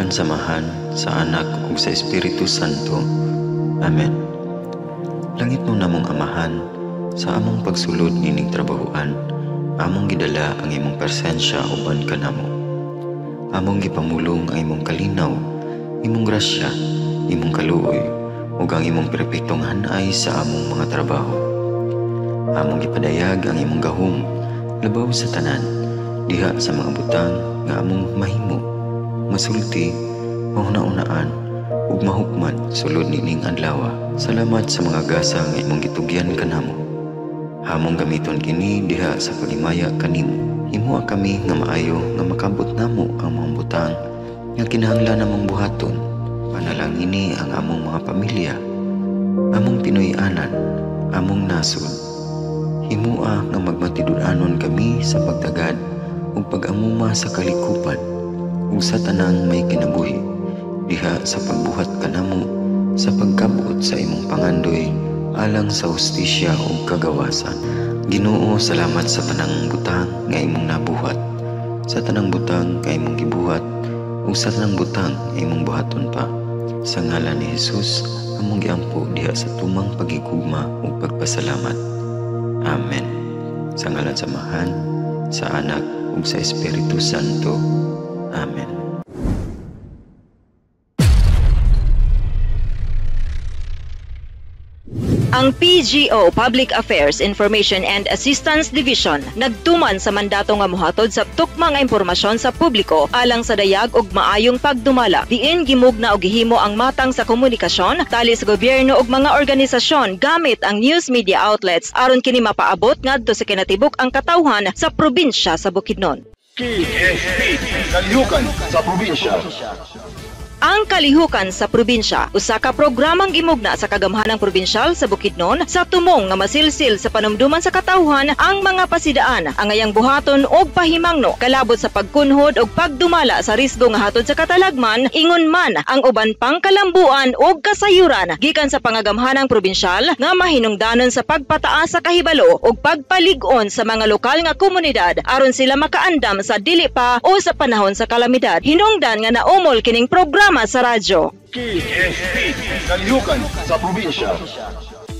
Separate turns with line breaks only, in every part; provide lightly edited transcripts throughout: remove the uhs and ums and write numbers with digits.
samahan sa Anak ug sa Espiritu Santo. Amen. Langit mo namong Amahan, sa among pagsulod nining trabahuan, among gidala ang imong presensya uban kanamo. Among gipamulong ang imong kalinaw, imong grasya, imong kaluoy, ug ang imong perpektong hanay sa among mga trabaho. Among gipadayag ang imong gahom, labaw sa tanan, diha sa mga butang nga among mahimo, masulti, mahuna-unaan, ug mahukman sulod nining adlaw. Salamat sa mga gasa nga imong gitugyan kanamo. Hamong gamiton kini diha sa pagimaya kanimo. Himuha kami nga maayo nga makabot namo ang mga butang nga kinahanglan namong buhaton. Panalangini ang among mga pamilya, among Pinoy-anan, among nasod. Himuha nga magmatidud-anon kami sa pagtagad ug pag-amuma sa kalikupan ug sa tanang may kinabuhi diha sa pagbuhat kanamo sa pagkabot sa imong pangandoy alang sa hustisya ug kagawasan. Ginoo, salamat sa tanang butang nga imong nabuhat, sa tanang butang nga imong gibuhat ug sa tanang butang nga imong buhaton pa. Sa ngalan ni Jesus among giampo diha sa tumang pagigugma ug pagpasalamat. Amen. Sa ngalan sa Amahan, sa Anak ug sa Espiritu Santo. Amen.
Ang PGO, Public Affairs, Information and Assistance Division, nagtuman sa mandato nga mohatod sa tukmang nga impormasyon sa publiko alang sa dayag ug maayong pagdumala. Diin gimugna og gihimo ang matang sa komunikasyon tali sa gobyerno ug mga organisasyon gamit ang news media outlets aron kini mapaabot ngadto sa kinatibuk ang katawhan sa probinsya sa Bukidnon.
KSP, kalihukan sa probinsya.
Ang Kalihukan sa Probinsya, usa ka programang gimugna sa kagamhanang probinsyal sa Bukidnon sa tumong nga masilsil sa panumduman sa katawhan ang mga pasidaan, ang ayang buhaton og pahimangno kalabot sa pagkunhod og pagdumala sa risgo nga hatod sa katalagman, ingon man ang uban pang kalambuan og kasayuran gikan sa pangagamhanang probinsyal nga mahinungdanon sa pagpataas sa kahibalo og pagpalig-on sa mga lokal nga komunidad aron sila makaandam sa dili pa o sa panahon sa kalamidad. Hinungdan nga naumol kining programa sa radyo.
KSP, kalihukan sa probinsya.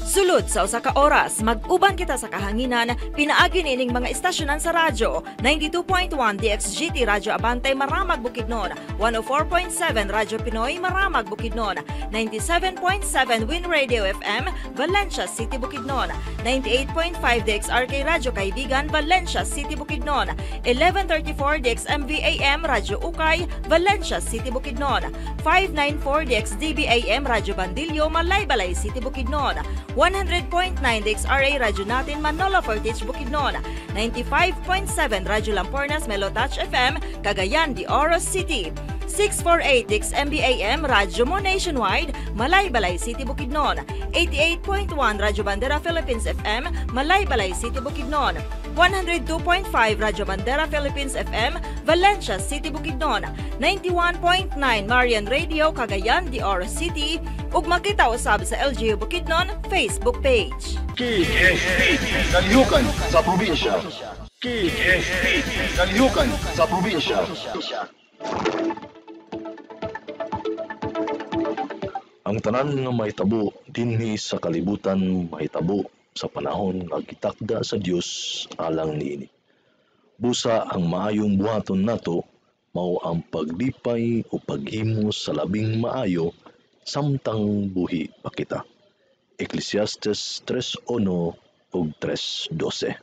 Sulod sa usa ka oras, mag-uban kita sa kahanginan, pinaagi nining mga istasyonan sa radyo. 92.1 DXGT Radyo Abantay Maramag Bukidnon, 104.7 Radyo Pinoy Maramag Bukidnon, 97.7 Win Radio FM Valencia City Bukidnon, 98.5 DXRK Radyo Kaibigan Valencia City Bukidnon, 1134 DXMV AM Radyo Ukay Valencia City Bukidnon, 594 DXDB AM Radyo Bandilyo Malaybalay City Bukidnon, 100.9 DXRA Radyo Natin Manolo Fortich Bukidnon, 95.7 Radyo Lampornas Melotouch FM Cagayan de Oro City, 648 DXMB-AM Radyo Mo Nationwide Malaybalay City Bukidnon, 88.1 Radyo Bandera Philippines FM Malaybalay City Bukidnon, 102.5 Radyo Bandera Philippines FM Valencia City Bukidnon, 91.9 Marian Radio Cagayan de Oro City, ug makita usab sa LGU Bukidnon Facebook page.
KSP, kalihukan sa probinsya. KSP, kalihukan sa probinsya.
Ang tanan nga mahitabo dinhi sa kalibutan mahitabo sa panahon nga gitakda sa Dios alang niini. Busa ang maayong buhaton nato mao ang paglipay o paghimo sa labing maayo samtang buhi pa kita. Ecclesiastes 3:1 ug 3:12.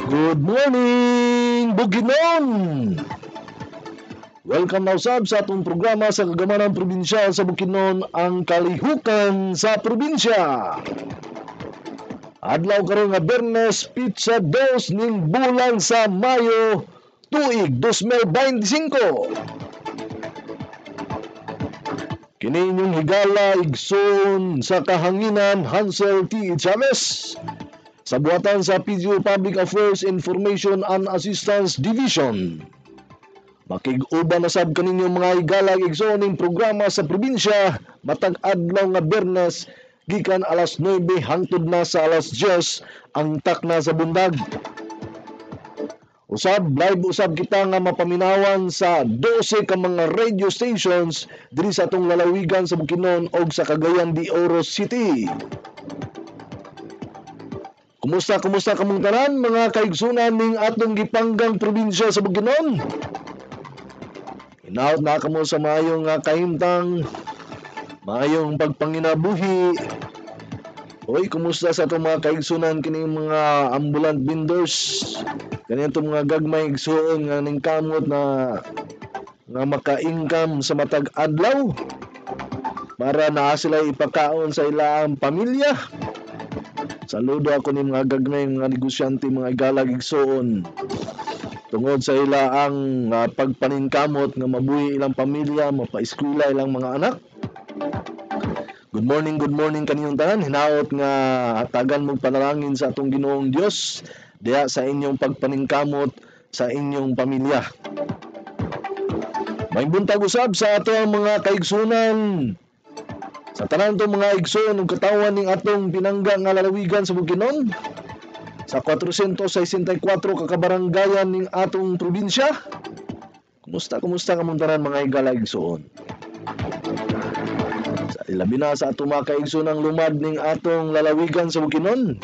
Good morning, Bukidnon! Welcome now sab sa atong programa sa Kagamanan Probinsya sa Bukidnon, ang Kalihukan sa Probinsya. Adlaw karon nga Biyernes, Pizza 2 ning bulan sa Mayo, tuig 2025. Kini inyong higala igsoon sa kahanginan Hansel T. Chavez sa buhatan sa PGO Public Affairs Information and Assistance Division. Makig-uban na sab kaninyo mga higala igsoon ning programa sa probinsya matag adlaw nga Biyernes gikan alas 9 hangtod na sa alas 10 ang takna sa bundag. live usab kita nga mapaminawan sa 12 ka mga radio stations diri sa atong lalawigan sa Bukidnon og sa Cagayan de Oro City. Kumusta kamong tanan mga kaigsunan ning atong gipanggang probinsya sa Bukidnon? Hinaut na kamo sa maayong kahimtang, maayong pagpanginabuhi. Oy, kumusta sa itong mga kaigsunan kining mga ambulant vendors? Kani itong mga gagmay igsuon nga ning kamot na maka-income sa matag adlaw para naa sila ipakaon sa ilang pamilya. Saludo ako ni mga gagmay mga negosyante, mga igalag igsuon tungod sa ilaang pagpaningkamot nga mabuhi ilang pamilya, mapa-eskwela ilang mga anak. Good morning kaniyong tanan. Hinaot nga hatagan mo panalangin sa atong Ginoong Dios diha sa inyong pagpaningkamot sa inyong pamilya. May buntag usab sa atong mga kaigsunan. Sa tanan tong mga igsoon ug katawan ning atong pinangga nga lalawigan sa Bukidnon, sa 464 ka kabaranggayan ning atong probinsya. Kumusta kamong tanan mga igala igsoon? Labi na sa atong mga kaigsoonang lumad ning atong lalawigan sa Bukidnon.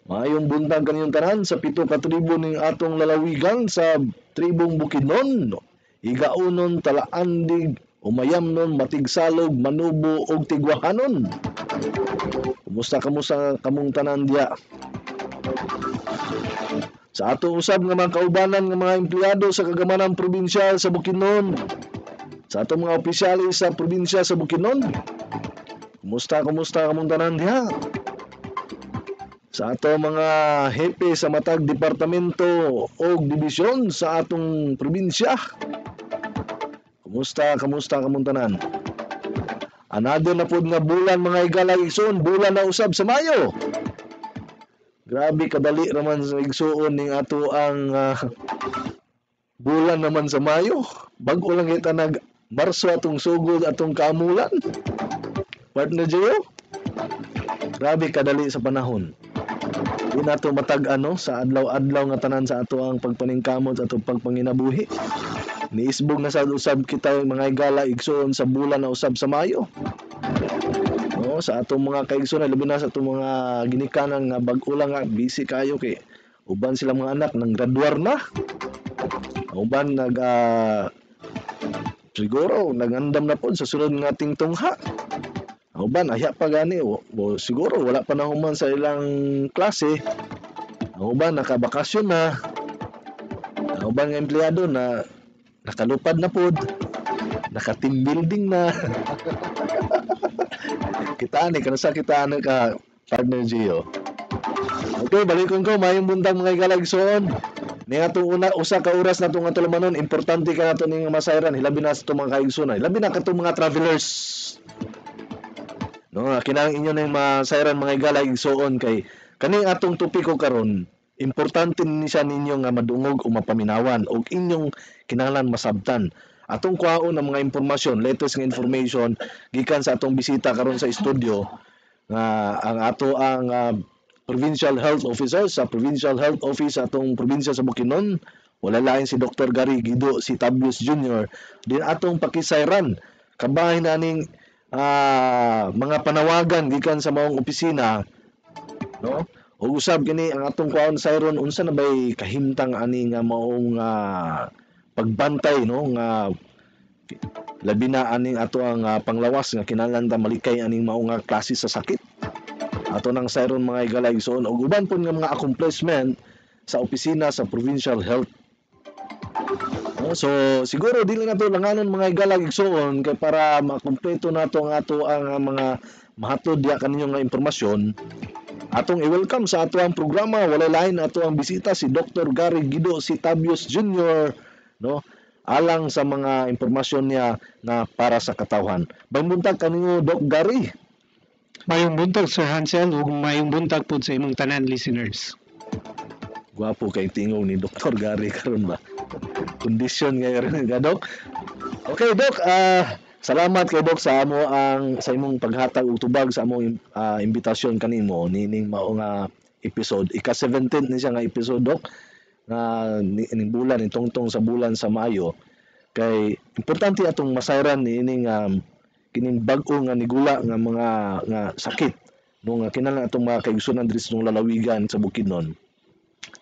Maayong buntag kaniyong tanan sa 7 ka tribo ning atong lalawigan sa tribong Bukidnon. Igaunon, Talaandig, Umayamnon, Matigsalog, Manubo ug Tigwahanon. Kumusta kamong tanan diya? Sa ato usab nga mga kaubanan nga mga empleyado sa kagamanang probinsya sa Bukidnon, sa atong mga opisyalis sa probinsya sa Bukidnon, kumusta kamong tanan diha? Sa atong mga hepe sa matag departamento o dibisyon sa atong probinsya, kumusta kamong tanan? Another na pod nga bulan mga igala igsoon, bulan na usab sa Mayo. Grabe kadali raman sa igsuon ning ato ang bulan naman sa Mayo. Bag-o lang kita nag Marso atong sugod atong kaamulan. Partner Joe. Grabe kadali sa panahon. Di nato matag sa adlaw-adlaw nga tanan sa ato ang pagpaningkamot sa atong pagpanginabuhi. Niisbog na sa usab kita mga igala igsoon sa bulan na usab sa Mayo. No, sa atong mga kaigsoon, labi na sa atong mga ginikanan nga bag-o lang nga busy kayo kay uban sila mga anak nang graduar na. Uban siguro nagandam na po sa sulod ng ating tungha. Uban ahya pa gani siguro wala pa na human sa ilang klase. Uban nakabakasyon na. Uban nga empleyado na nakalupad na pod, naka-team building na. Kita ka partner Gio. Okay, balikon ko mayong buntag mga igalagsoon. Ning atong usa ka oras natong atulamanon, importante ka nato ning masayran hilabi na sa itong mga kaigsoon. Hilabi na katong mga travelers. No, kinahanglan inyo ning masayran mga igalagsoon kay kaning atong topiko karon. Importante ni siya ninyo nga madungog o mapaminawan o inyong kinahanglan masabtan. Atong kuhaon ng mga impormasyon, latest nga information gikan sa atong bisita karon sa studio nga ang Provincial Health Officer sa Provincial Health Office sa atong probinsya sa Bukidnon. Wala lain si Dr. Gary Guido si Tabius Jr. Din atong pakisayran kabahin naning mga panawagan gikan sa maong opisina, no? O usab kini ang atong kuhaon sayron unsa na bay kahimtang ani nga maong pagbantay, no, nga labi na aning ato ang panglawas nga kinahanglan ta malikay aning mao nga klase sa sakit. Ato nang sayron mga igalagsoon og uban pon nga mga accomplishment sa opisina sa Provincial Health. So siguro dili na to langanon mga igalagsoon kay para makumpleto nato ang mga mahatod diya kaninyo nga impormasyon. Atong i-welcome sa ato ang programa, wala lain ato ang bisita si Dr. Gary Guido si Tabius Jr., no? Alang sa mga impormasyon niya na para sa katawhan. Buntag kaninyo Doc Gary.
Mayong buntag Sir Hansel ug mayong buntag pod sa imong tanan listeners.
Gwapo kay tingog ni Dr. Gary karon ba? Kondisyon ngayon nga Doc. Okay Doc, salamat kay Doc sa imong paghatag og tubag sa among imbitasyon kanimo nining mao nga episode. Ika-17 ni siya nga episode Doc nga ning bulan tungtong sa bulan sa Mayo kay importante atong masayran niining kining bag-o nga nigula nga mga nga sakit no nga kinahanglan atong mga kaigsunan diri sa lalawigan sa Bukidnon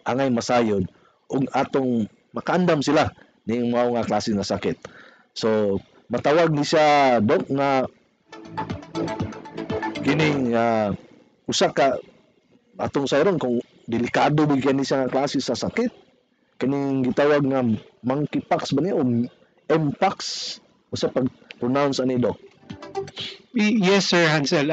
angay masayod ug atong makaandam sila ning mao nga klase nga sakit. So matawag ni siya dok nga kining usa ka atong sayron kung delikado ba kani siya nga klase sa sakit kining gitawag nga monkeypox ba niya o mpox usa pag pronounce ani dok.
Yes, Sir Hansel.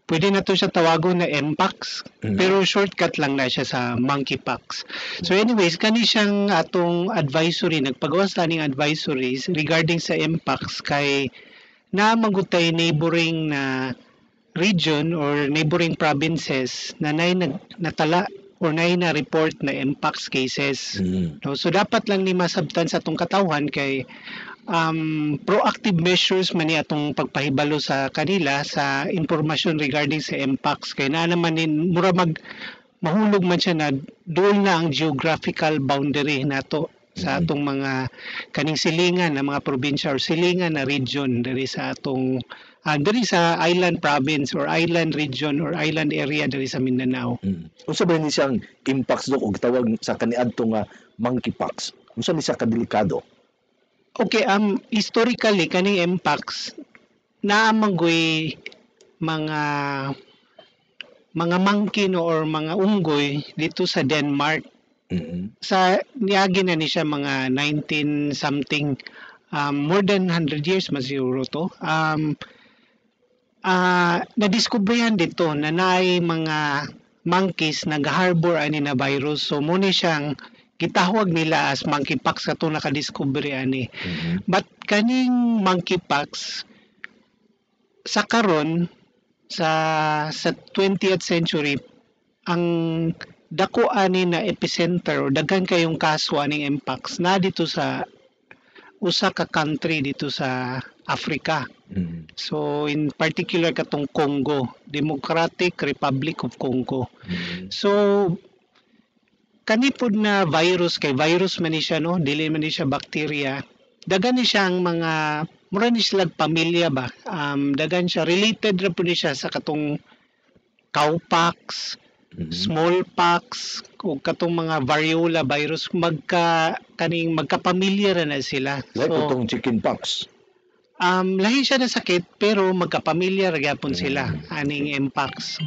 Pwede na to siya tawagon na Mpox, pero shortcut lang na siya sa monkeypox. So anyways, kani siyang atong advisory, nagpagawas ta ning advisories regarding sa Mpox kay na magutay neighboring na region or neighboring provinces na natala or na report na Mpox cases. No, so dapat lang ni masabtan sa atong katawhan kay proactive measures man ni atong pagpahibalo sa kanila sa impormasyon regarding sa Mpox kay na naman mura mahulog man siya na doon na ang geographical boundary nato sa atong mga kaning silingan na mga probinsya or silingan na region diri sa atong diri sa island province or island region or island area diri sa Mindanao.
Unsa ba ni siyang Mpox dok og tawag sa kaniadto nga monkeypox? Unsa ni siya kadelikado?
Okay, historically kaning Mpox naamanggoy mga monkey no or mga unggoy dito sa Denmark. Sa niagi na ni siya mga 19 something more than 100 years masiguro to. Nadiskubrihan dito na naay mga monkeys nag-harbor ani na virus. So mo ni siyang gitawag nila as monkeypox kato nakadiscovery ani. But kaning monkeypox sa karon sa 20th century ang dako ani na epicenter o daghan kayong kaso aning Mpox na dito sa usa ka country dito sa Africa. So in particular katong Congo, Democratic Republic of Congo. So kanipod na virus kay virus man ni siya no, dili man ni siya bacteria. Dagan ni siya ang mga mura ni sila pamilya ba. Dagan siya related ra pud ni siya sa katong cowpox, smallpox o katong mga variola virus magkapamilya ra na sila.
Like itong chickenpox.
Lahi siya na sakit pero magkapamilya ra gyapon sila aning Mpox.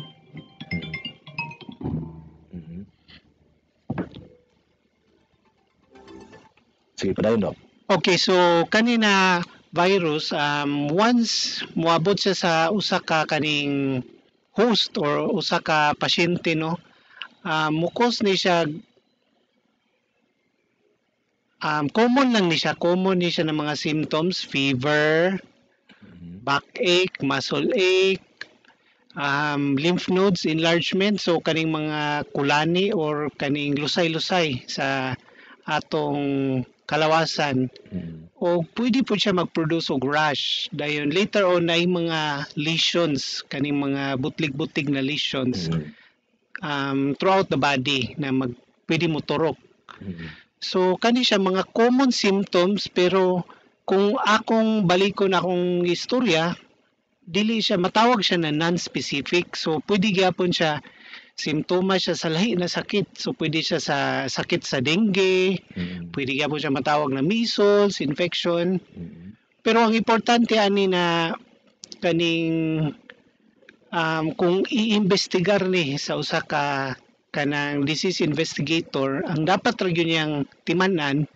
Sige, padayon dok.
Okay, so kanina virus once moabot siya sa usa ka kaning host or usa ka pasyente no, mukos ni siya common ni siya ng mga symptoms, fever, backache, muscle ache, lymph nodes enlargement, so kaning mga kulani or kaning lusay-lusay sa atong kalawasan. O pwede po siya mag-produce og rash. Dayon later on ay mga lesions, kaning mga butlig-butig na lesions throughout the body na pwede mo turok. So kani siya mga common symptoms pero kung akong balikon akong istorya, dili siya matawag siya na non-specific. So pwede gyapon siya simptomas siya sa lahi na sakit. So pwede siya sa sakit sa dengue, pwede gyapon siya matawag na measles, infection. Pero ang importante ani na kaning kung iimbestigar ni sa usa ka kanang disease investigator, ang dapat ra gyud niyang timan-an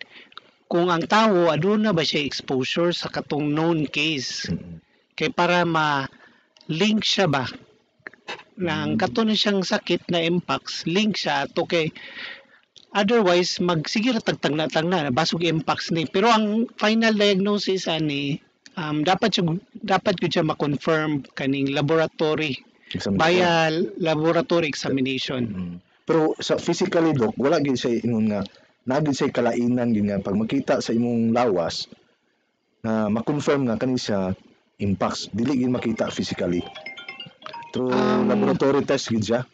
kung ang tawo aduna ba siya exposure sa katong known case. Kay para ma-link siya ba na ang kato na siyang sakit na Mpox, link siya ato kay otherwise sige ra tagtang na basog Mpox ni. Pero ang final diagnosis ani dapat gyud siya ma-confirm kaning laboratory via laboratory examination.
Pero sa physically dok, wala gyud siya ingon nga nagid siya kalainan gyud nga pag makita sa imong lawas na ma-confirm nga kani siya Mpox, dili gyud makita physically. Through laboratory test gyud siya.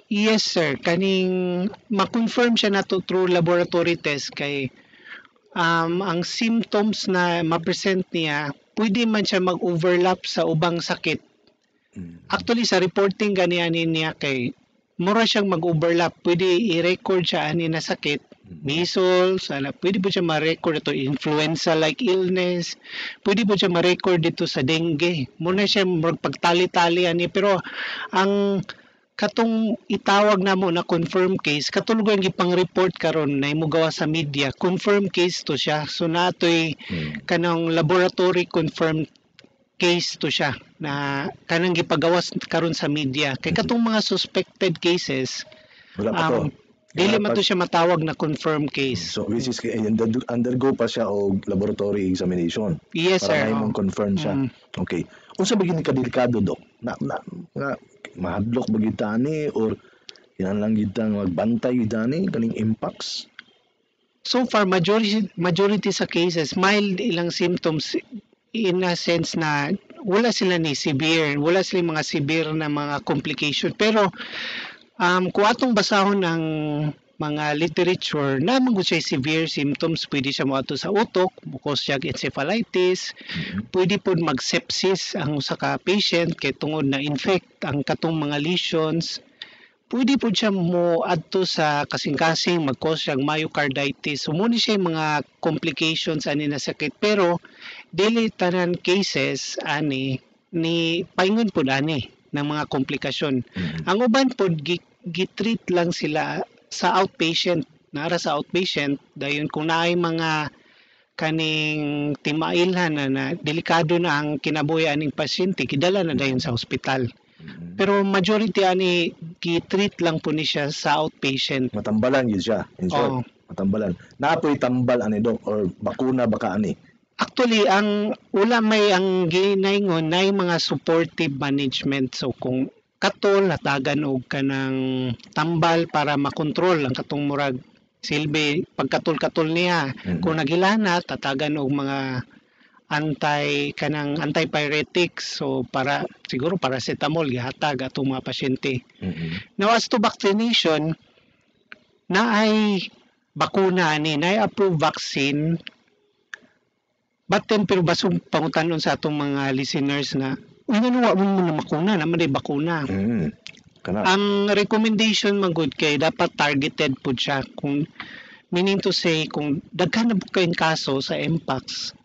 Yes sir, kaning ma-confirm siya nato through laboratory test kay ang symptoms na ma-present niya, pwede man siya mag-overlap sa ubang sakit. Actually sa reporting ani niya kay mura siyang mag-overlap, pwede i-record siya ani na sakit, measles, pwede po siya ma-record ito influenza like illness, pwede po siya ma-record dito sa dengue. Muna siya magpagtali-tali ani, pero ang katong itawag namo na confirm case katulog ang gipang-report karon na imugawa sa media, confirm case to siya, so natoy kanang laboratory confirmed case to siya na kanang gipagawas karon sa media kay katong mga suspected cases
Wala pa to.
dili
Wala
man
pa-
to siya matawag na confirm case.
So, which is, undergo pa siya og laboratory examination.
Yes
Para
sir.
may mong confirm siya. Okay. Unsa ba gini kadelikado, Dok? Na mahadlok ba kita ni or yan lang kita magbantay kita ni kaning impacts?
So far majority sa cases mild ilang symptoms, in a sense na wala sila ni severe, wala sila mga severe na mga complication, pero kung atong basahon ng mga literature na mga siya severe symptoms, pwede siya moadto sa utok, mucosal encephalitis, pwede po mag-sepsis ang usa ka patient kay tungod na infect ang katong mga lesions. Pwede po siya moadto sa kasing-kasing mag-cause siyang myocarditis. So muna siya yung mga complications ani na sakit, pero dili tanan cases ani ni paingon pud ani ng mga komplikasyon. Ang uban pod gitreat lang sila sa outpatient, nara sa outpatient, dayon kung naay mga kaning timailhan na delikado na ang kinabuhi aning pasyente, kidala na dayon sa ospital. Pero majority ani gitreat lang po ni siya sa outpatient.
Matambalan yun siya. In
Oo.
short, matambalan. Naapoy tambal ani, Dok, or bakuna baka ani?
Actually, ang ang ginaingon na mga supportive management. So kung katol, hatagan og kanang tambal para makontrol ang katong murag silbi pagkatol-katol niya. Kung nagilana, tatagan og mga antipyretics, so para siguro paracetamol gihatag atong mga pasyente. Now as to vaccination, naay bakuna ni, naay approved vaccine. But then, pero basong pangutanon sa atong mga listeners na ano wa mo na makuna, naman ay bakuna.
Kana.
Ang recommendation magud kay dapat targeted po siya. Kung meaning to say, kung daghan na po kayong kaso sa Mpox,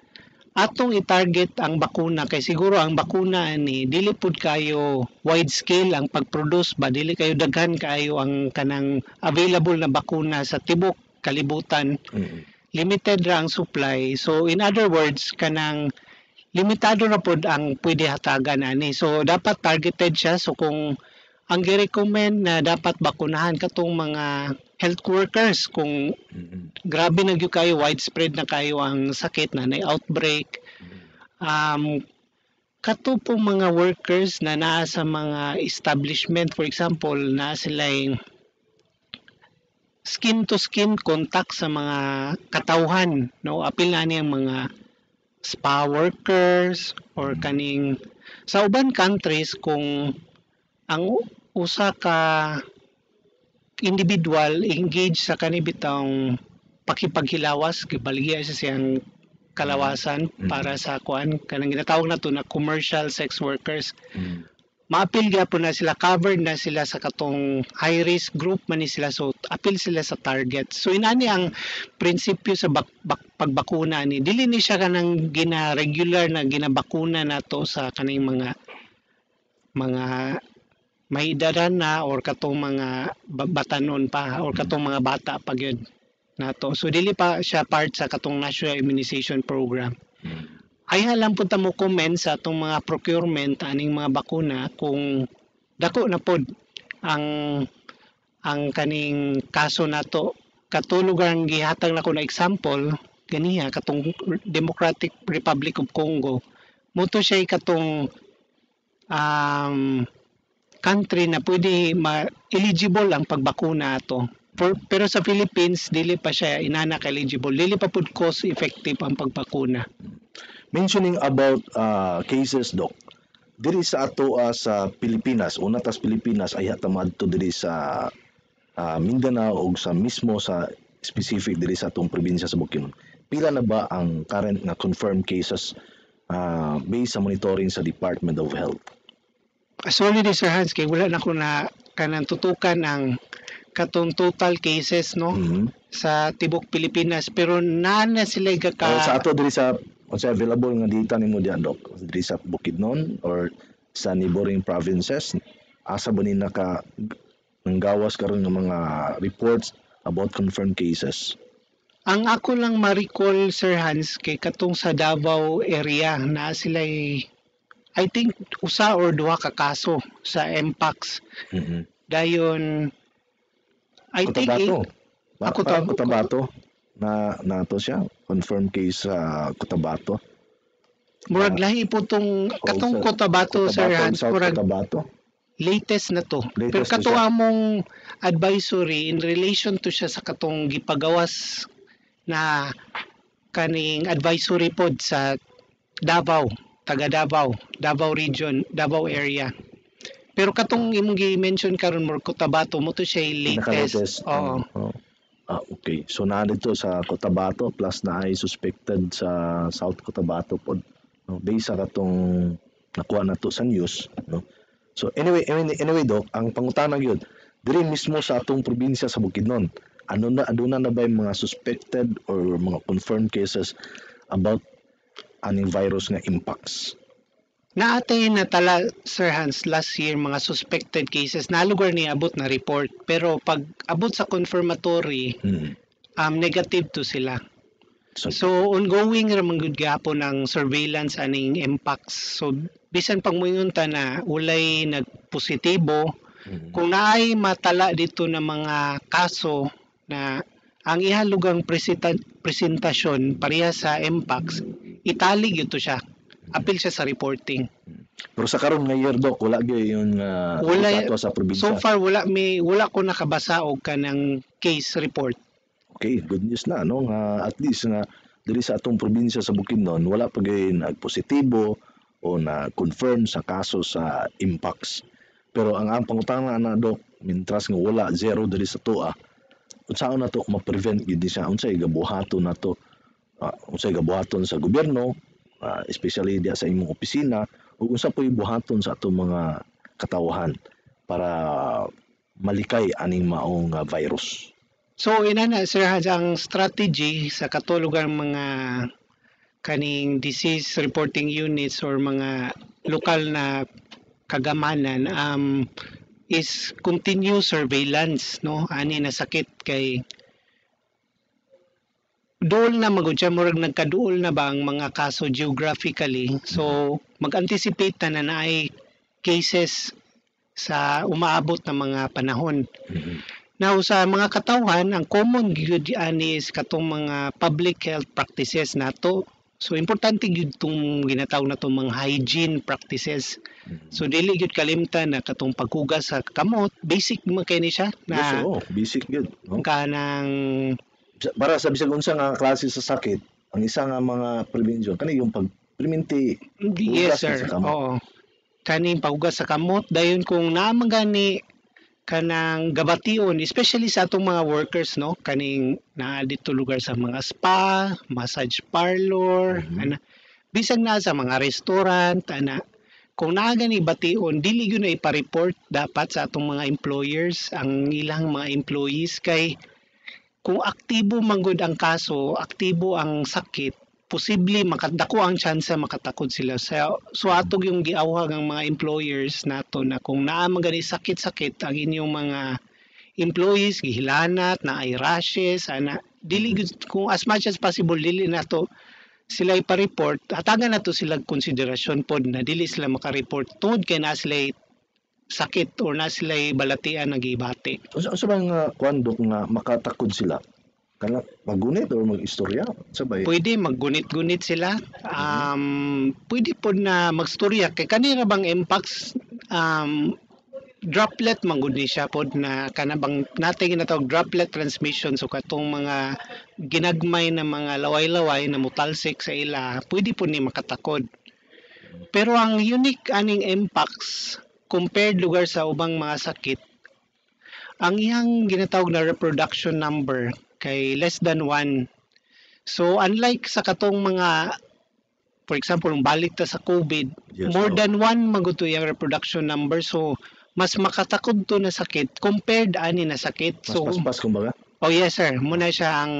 atong i-target ang bakuna kay siguro ang bakuna ni dili pud kayo wide scale ang pag-produce ba, dili kayo daghan kayo ang kanang available na bakuna sa tibok kalibutan. Limited ra ang supply. So in other words, kanang limitado na pod ang pwede hatagan ani. So dapat targeted siya. So kung ang gi-recommend na dapat bakunahan katong mga health workers kung grabe na gyud kayo, widespread na kayo ang sakit na nay outbreak. Kato pong mga workers na naa sa mga establishment, for example, na sila skin to skin contact sa mga katawhan, no, apil na niyang mga spa workers or kaning sa uban countries kung ang usa ka individual engage sa kanibitang pakipaghilawas, gibaligya sa siyang kalawasan para sa kuan kanang ginatawag nato na commercial sex workers. Maapil gyapon na sila, covered na sila sa katong high risk group man ni sila, so apil sila sa target. So inani ang prinsipyo sa pagbakuna ni, dili ni siya kanang regular na ginabakuna nato sa kaning mga may edaran na or katong mga batanon pa or katong mga bata pa gyud nato. So dili pa siya part sa katong National Immunization Program. Ay lang po mo comment sa atong mga procurement aning mga bakuna kung dako na pod ang kaning kaso nato. Katulog ang gihatag na ko na example ganiya katong Democratic Republic of Congo. Moto siya katong country na pwede eligible ang pagbakuna ato. Pero sa Philippines dili pa siya inanak eligible, dili pa pud cost effective ang pagbakuna.
Mentioning about cases, Doc, diri sa ato sa Pilipinas, una tas Pilipinas ay hatamad to diri sa Mindanao o sa mismo sa specific diri sa atong probinsya sa Bukidnon. Pila na ba ang current na confirmed cases based sa monitoring sa Department of Health?
Sorry ni Sir Hans, kay wala na ko na kanang tutukan ang katong total cases no
Mhm.
sa tibok Pilipinas, pero na sila
Sa ato diri sa unsa available nga data nimo diyan Dok? Diri sa Bukidnon or sa neighboring provinces, asa ba ni nanggawas karon ng mga reports about confirmed cases?
Ang ako lang ma-recall, Sir Hans, kay katong sa Davao area na sila I think usa or duha ka kaso sa MPAX.
Mhm.
Dayon I think
Cotabato.
Cotabato.
Cotabato na nato siya confirmed case sa Cotabato.
murag lahi po tong katong Cotabato, Sir Hans,
South
murag
Cotabato.
latest na to.
Latest
Pero
to
kato
siya.
among advisory in relation to siya sa katong gipagawas na kaning advisory pod sa Davao, taga Davao region, Davao area. Pero katong imong gi-mention karon mo Cotabato mo to siya latest.
Pinaka-latest.
Oo.
Okay. So nandito sa Cotabato plus na ay suspected sa South Cotabato pod. No? Based sa katong nakuha na to sa news, no? So anyway Doc, ang pangutana gyud diri mismo sa atong probinsya sa Bukidnon, aduna na ba yung mga suspected or mga confirmed cases about aning virus nga impacts?
Naatay na tala, Sir Hans, last year mga suspected cases na lugar ni abot na report. Pero pag abot sa confirmatory, negative to sila. So ongoing ramang gud gyapon ang surveillance aning impacts. So bisan pag moingunta na ulay nagpositibo, kung naay matala dito na mga kaso na ang ihalugang presentasyon pareha sa impacts, itali gyud to siya. Apil siya sa reporting.
Pero sa karon nga year Doc, wala gyud yung
Wala,
ato sa probinsya.
so far wala ko nakabasa og kanang case report.
Okay, good news na no nga at least nga diri sa atong probinsya sa Bukidnon wala pa gyud nagpositibo o na confirm sa kaso sa impacts. Pero ang pangutana na Doc, mintras nga wala zero diri sa tuwa, unsaon na to ma-prevent gid siya, unsay gabuhaton na to, unsay gabuhaton sa gobyerno, especially diya sa imong opisina, ug unsa po'y buhaton sa atong mga katawhan para malikay aning maong virus.
So inana Sir Hans, ang strategy sa katulugang mga kaning disease reporting units or mga lokal na kagamanan is continuous surveillance no ani na sakit kay duol na magud siya murag nagkaduol na ba ang mga kaso geographically, so mag-anticipate na naay cases sa umaabot na mga panahon. Now sa mga katawhan, ang common gyud ani is katong mga public health practices nato. So importante gyud tong ginatawag na tong mga hygiene practices. So dili gyud kalimtan na katong paghugas sa kamot, basic man kay ni siya na
Basic gyud, no?
kanang
Para sa bisag unsa nga klase sa sakit, ang isa nga mga prevention kani yung pagpreminti
yes sir.
sa kamot.
Oo. Kaning paghugas sa kamot dayon kung naman gani kanang gabation, especially sa atong mga workers no, kaning naa dito lugar sa mga spa, massage parlor, bisag na sa mga restaurant, kung naa gani bation, dili gyud na ipa-report dapat sa atong mga employers ang ilang mga employees kay kung aktibo man gud ang kaso, aktibo ang sakit, posible makadako ang chance makatakod sila. So atog yung giawhag ang mga employers nato na kung naa man gani sakit-sakit ang inyong mga employees gihilanat na ay rashes dili kung as much as possible dili nato sila ipa-report, hatagan nato sila konsiderasyon pod na dili sila maka-report tungod kay na sila sakit or na sila balatian nagibati.
Unsa bang kwandok nga makatakod sila? Kana magunit or mag-istorya? Sabay.
Pwede maggunit-gunit sila. Pwede po na magstorya kay kanira bang impacts droplet manggod ni siya pod na kanabang natin ginatawag droplet transmission, so katong mga ginagmay na mga laway-laway na mutalsik sa ila pwede po ni makatakod. Pero ang unique aning Mpox compared lugar sa ubang mga sakit, ang iyang ginatawag na reproduction number kay less than 1. So unlike sa katong mga, for example, balik ta sa COVID,
Yes,
more
oo.
than 1 maguto yung reproduction number. So mas makatakod to na sakit compared ani na sakit.
Mas
So
paspas kumbaga.
oh yes sir, muna siya ang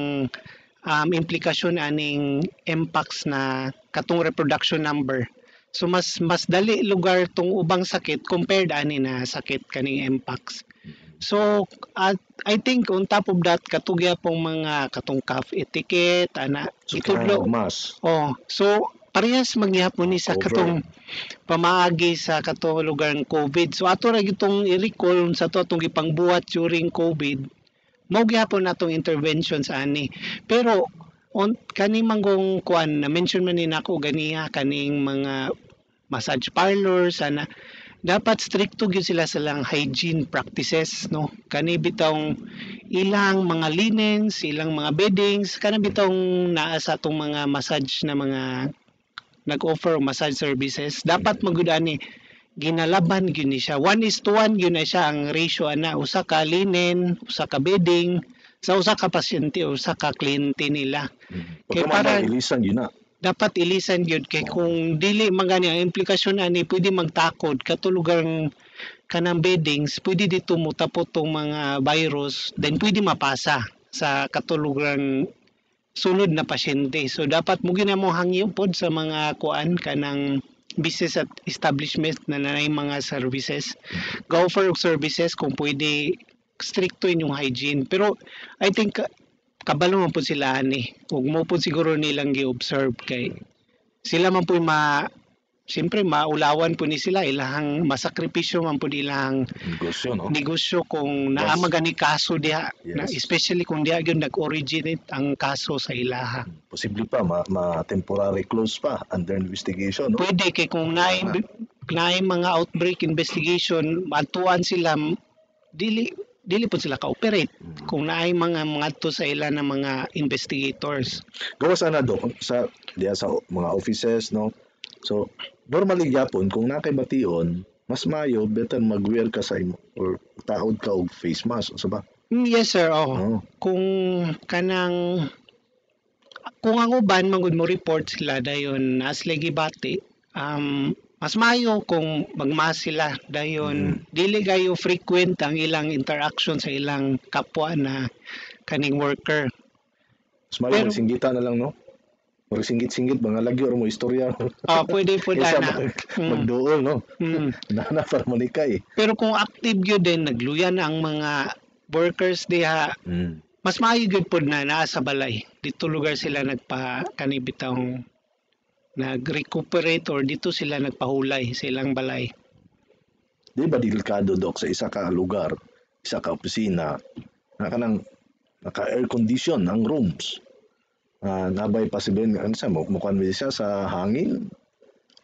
implikasyon aning Mpox na katong reproduction number. So mas dali lugar tong ubang sakit compared ani na sakit kaning Mpox. So I think on top of that katugya pong mga katong cough etiquette ana
So
itudlo.
mas
Oh, so parehas magyapon ni sa
Over.
katong pamaagi sa katong lugar ng COVID. So ato ra gitong i-recall sa to atong gipangbuhat during COVID. Mao gyapon natong intervention sa ani. Pero kani manggong kuan na mention man ni nako ganiya kaning mga massage parlors ana dapat stricto gyud sila sa lang hygiene practices no, kani bitong ilang mga linens, ilang mga beddings, kana bitong naa sa atong mga massage na mga nag-offer massage services dapat magud ani ginalaban gyud ni siya 1:1 gyud na siya ang ratio ana, usa ka linen, usa ka bedding sa usa ka pasyente, usa ka kliyente nila. Kay para
ilisan yun na.
dapat ilisan gyud kay kung dili magani ang implikasyon ani pwede magtakod katulugang kanang beddings pwede dito mutapot tong mga virus then pwede mapasa sa katulugang sulod na pasyente. So dapat mo ginamo hangyo pod sa mga kuan kanang business at establishment na nanay mga services. Go for services kung pwede stricto inyong hygiene. Pero I think kabalo man po sila ani. Ug mo po siguro nilang gi-observe kay sila man po siyempre maulawan po ni sila ilahang masakripisyo man po ilang
Negosyo, no?
negosyo kung naa
Yes.
magani kaso diha na
Yes.
especially kung diha gyud nag-originate ang kaso sa ilaha.
Posible pa, temporary close pa, under investigation, no?
Pwede kay kung naay mga outbreak investigation matuan sila dili po sila ka-operate kung naay mga to sa ila na mga investigators.
Gawas ana do diya sa mga offices, no? So, normally gyapon kung nakay-bation, mas mayo better mag-wear ka sa imo or taod ka og face mask, so ba?
Yes sir,
Oh.
kung ang uban magud mo report sila dayon as lagi bati, mas mayo kung magmas sila dayon dili kayo frequent ang ilang interaction sa ilang kapwa na kaning worker.
Mas mayo
Pero-
magsinggitan na lang, no? Or singgit-singgit mga lagyo or mo istorya.
Pwede po
Kaysa
na.
magduol, no? Nana para manikay.
Pero kung active gyud din nagluyan ang mga workers diha, mas maayo gyud pod na naa sa balay. Dito lugar sila kanibitang nag-recuperate or dito sila nagpahulay sa ilang balay.
Di ba delikado, Dok, sa isa ka lugar, isa ka opisina, naka-air condition ang rooms. Nabay possible, mukhang ba siya sa hangin?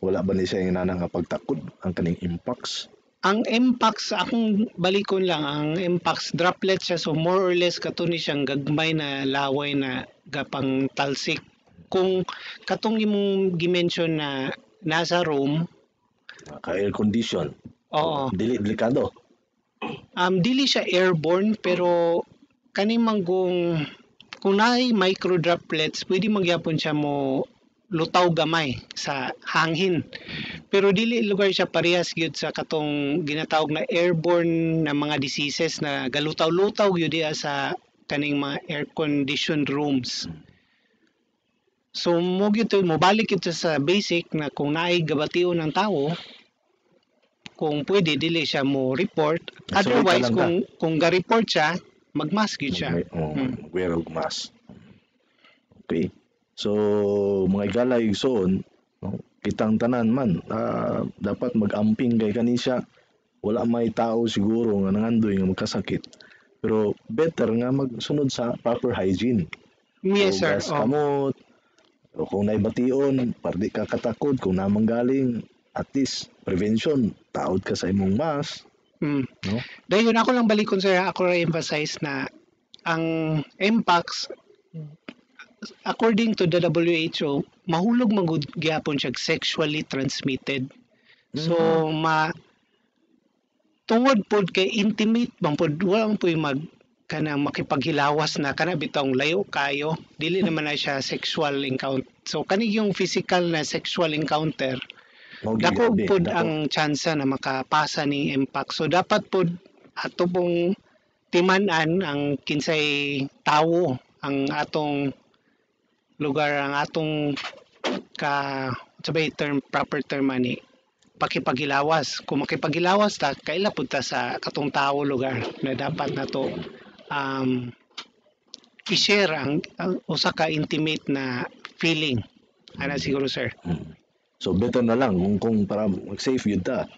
Wala ba ni siya yung nanang pagtakod, ang kaning impacts?
Ang Mpox, akong balikon lang, ang Mpox droplet siya, so more or less kato ni siyang gagmay na laway na gapang talsik. Kung katong imong gimension na nasa room,
Naka-air condition.
oo,
Delikado.
dili siya airborne pero kani manggong kung naay micro droplets, pwede magyapon siya mo lutaw gamay sa hangin. Pero dili lugar siya parehas gyud sa katong ginatawag na airborne na mga diseases na galutaw-lutaw gyud diha sa kaning mga air conditioned rooms. So mo gyud mobalik ito sa basic na kung naay gabation ng tao, kung pwede dili siya mo report.
Sorry ka
Otherwise
lang
kung ga-report siya, magmask gyud siya.
Wear og mask. Okay. So, mga igala igsoon, no, kitang tanan man, dapat mag-amping kay kanisya. Wala may tao siguro nga nangandoy nga magkasakit. Pero better nga magsunod sa proper hygiene.
Yes sir.
Hugas kamot, o kung naibation, pardi ka katakod, kung namanggaling, at least prevention, taod ka sa imong mask. No?
Dayon ako lang balikon sa ako ra emphasize na ang Mpox according to the WHO, mahulog magud gyapon siya sexually transmitted. So tungod pod kay intimate bang pod wala man po'y kanang makipaghilawas na kana bitong layo kayo, dili naman na siya sexual encounter. So kani yung physical na sexual encounter, dako pod ang tsansa na makapasa ni impact. So dapat pod ato pong timan-an ang kinsay tawo ang atong lugar, ang atong sabay proper term ani pakipaghilawas. Kung makipaghilawas ta, kaila pud ta sa katong tao lugar na dapat nato i-share ang usa ka intimate na feeling. Ana siguro, sir.
So better na lang kung para mag-safe yun ta.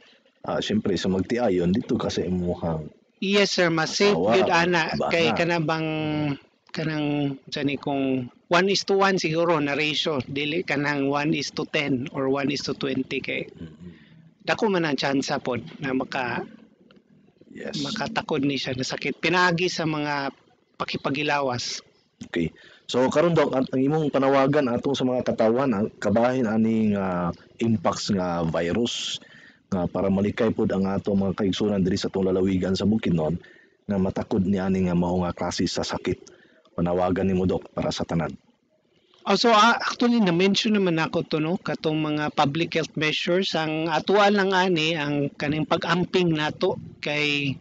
Siyempre sa magtiayon dito kasi imuhang
Yes, sir. Mas safe yun, ana.
bana.
Kay kanang sani kung 1:1 siguro na ratio. Dili kanang 1:10 or 1:20 kay dako man ang tsansa pod na makatakod ni siya na sakit. Pinagi sa mga pakipaghilawas.
Okay. So karon daw ang imong panawagan atong sa mga katawan kabahin aning impacts nga virus nga para malikay pod ang atong mga kaigsunan diri sa atong lalawigan sa Bukidnon nga matakod ni ani nga mao nga klase sa sakit. Panawagan nimo Dok para sa tanan.
So actually na-mention naman ako to no katong mga public health measures ang atuan lang ani ang kaning pag-amping nato kay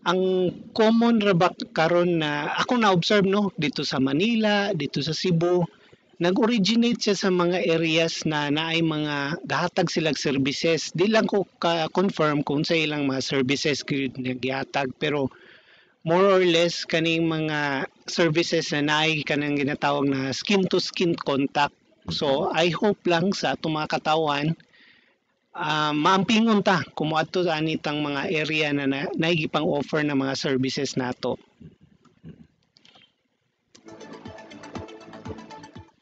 ang common ra ba karon na ako na observe no dito sa Manila, dito sa Cebu, nag-originate siya sa mga areas na naay mga gahatag silang services. Di lang ko confirm kung sa ilang mga services na gihatag pero more or less kaning mga services na naay kanang ginatawag na skin to skin contact. So I hope lang sa atong mga katawan maampingon ta kung adto sa anitang mga area na naigipang offer na mga services nato.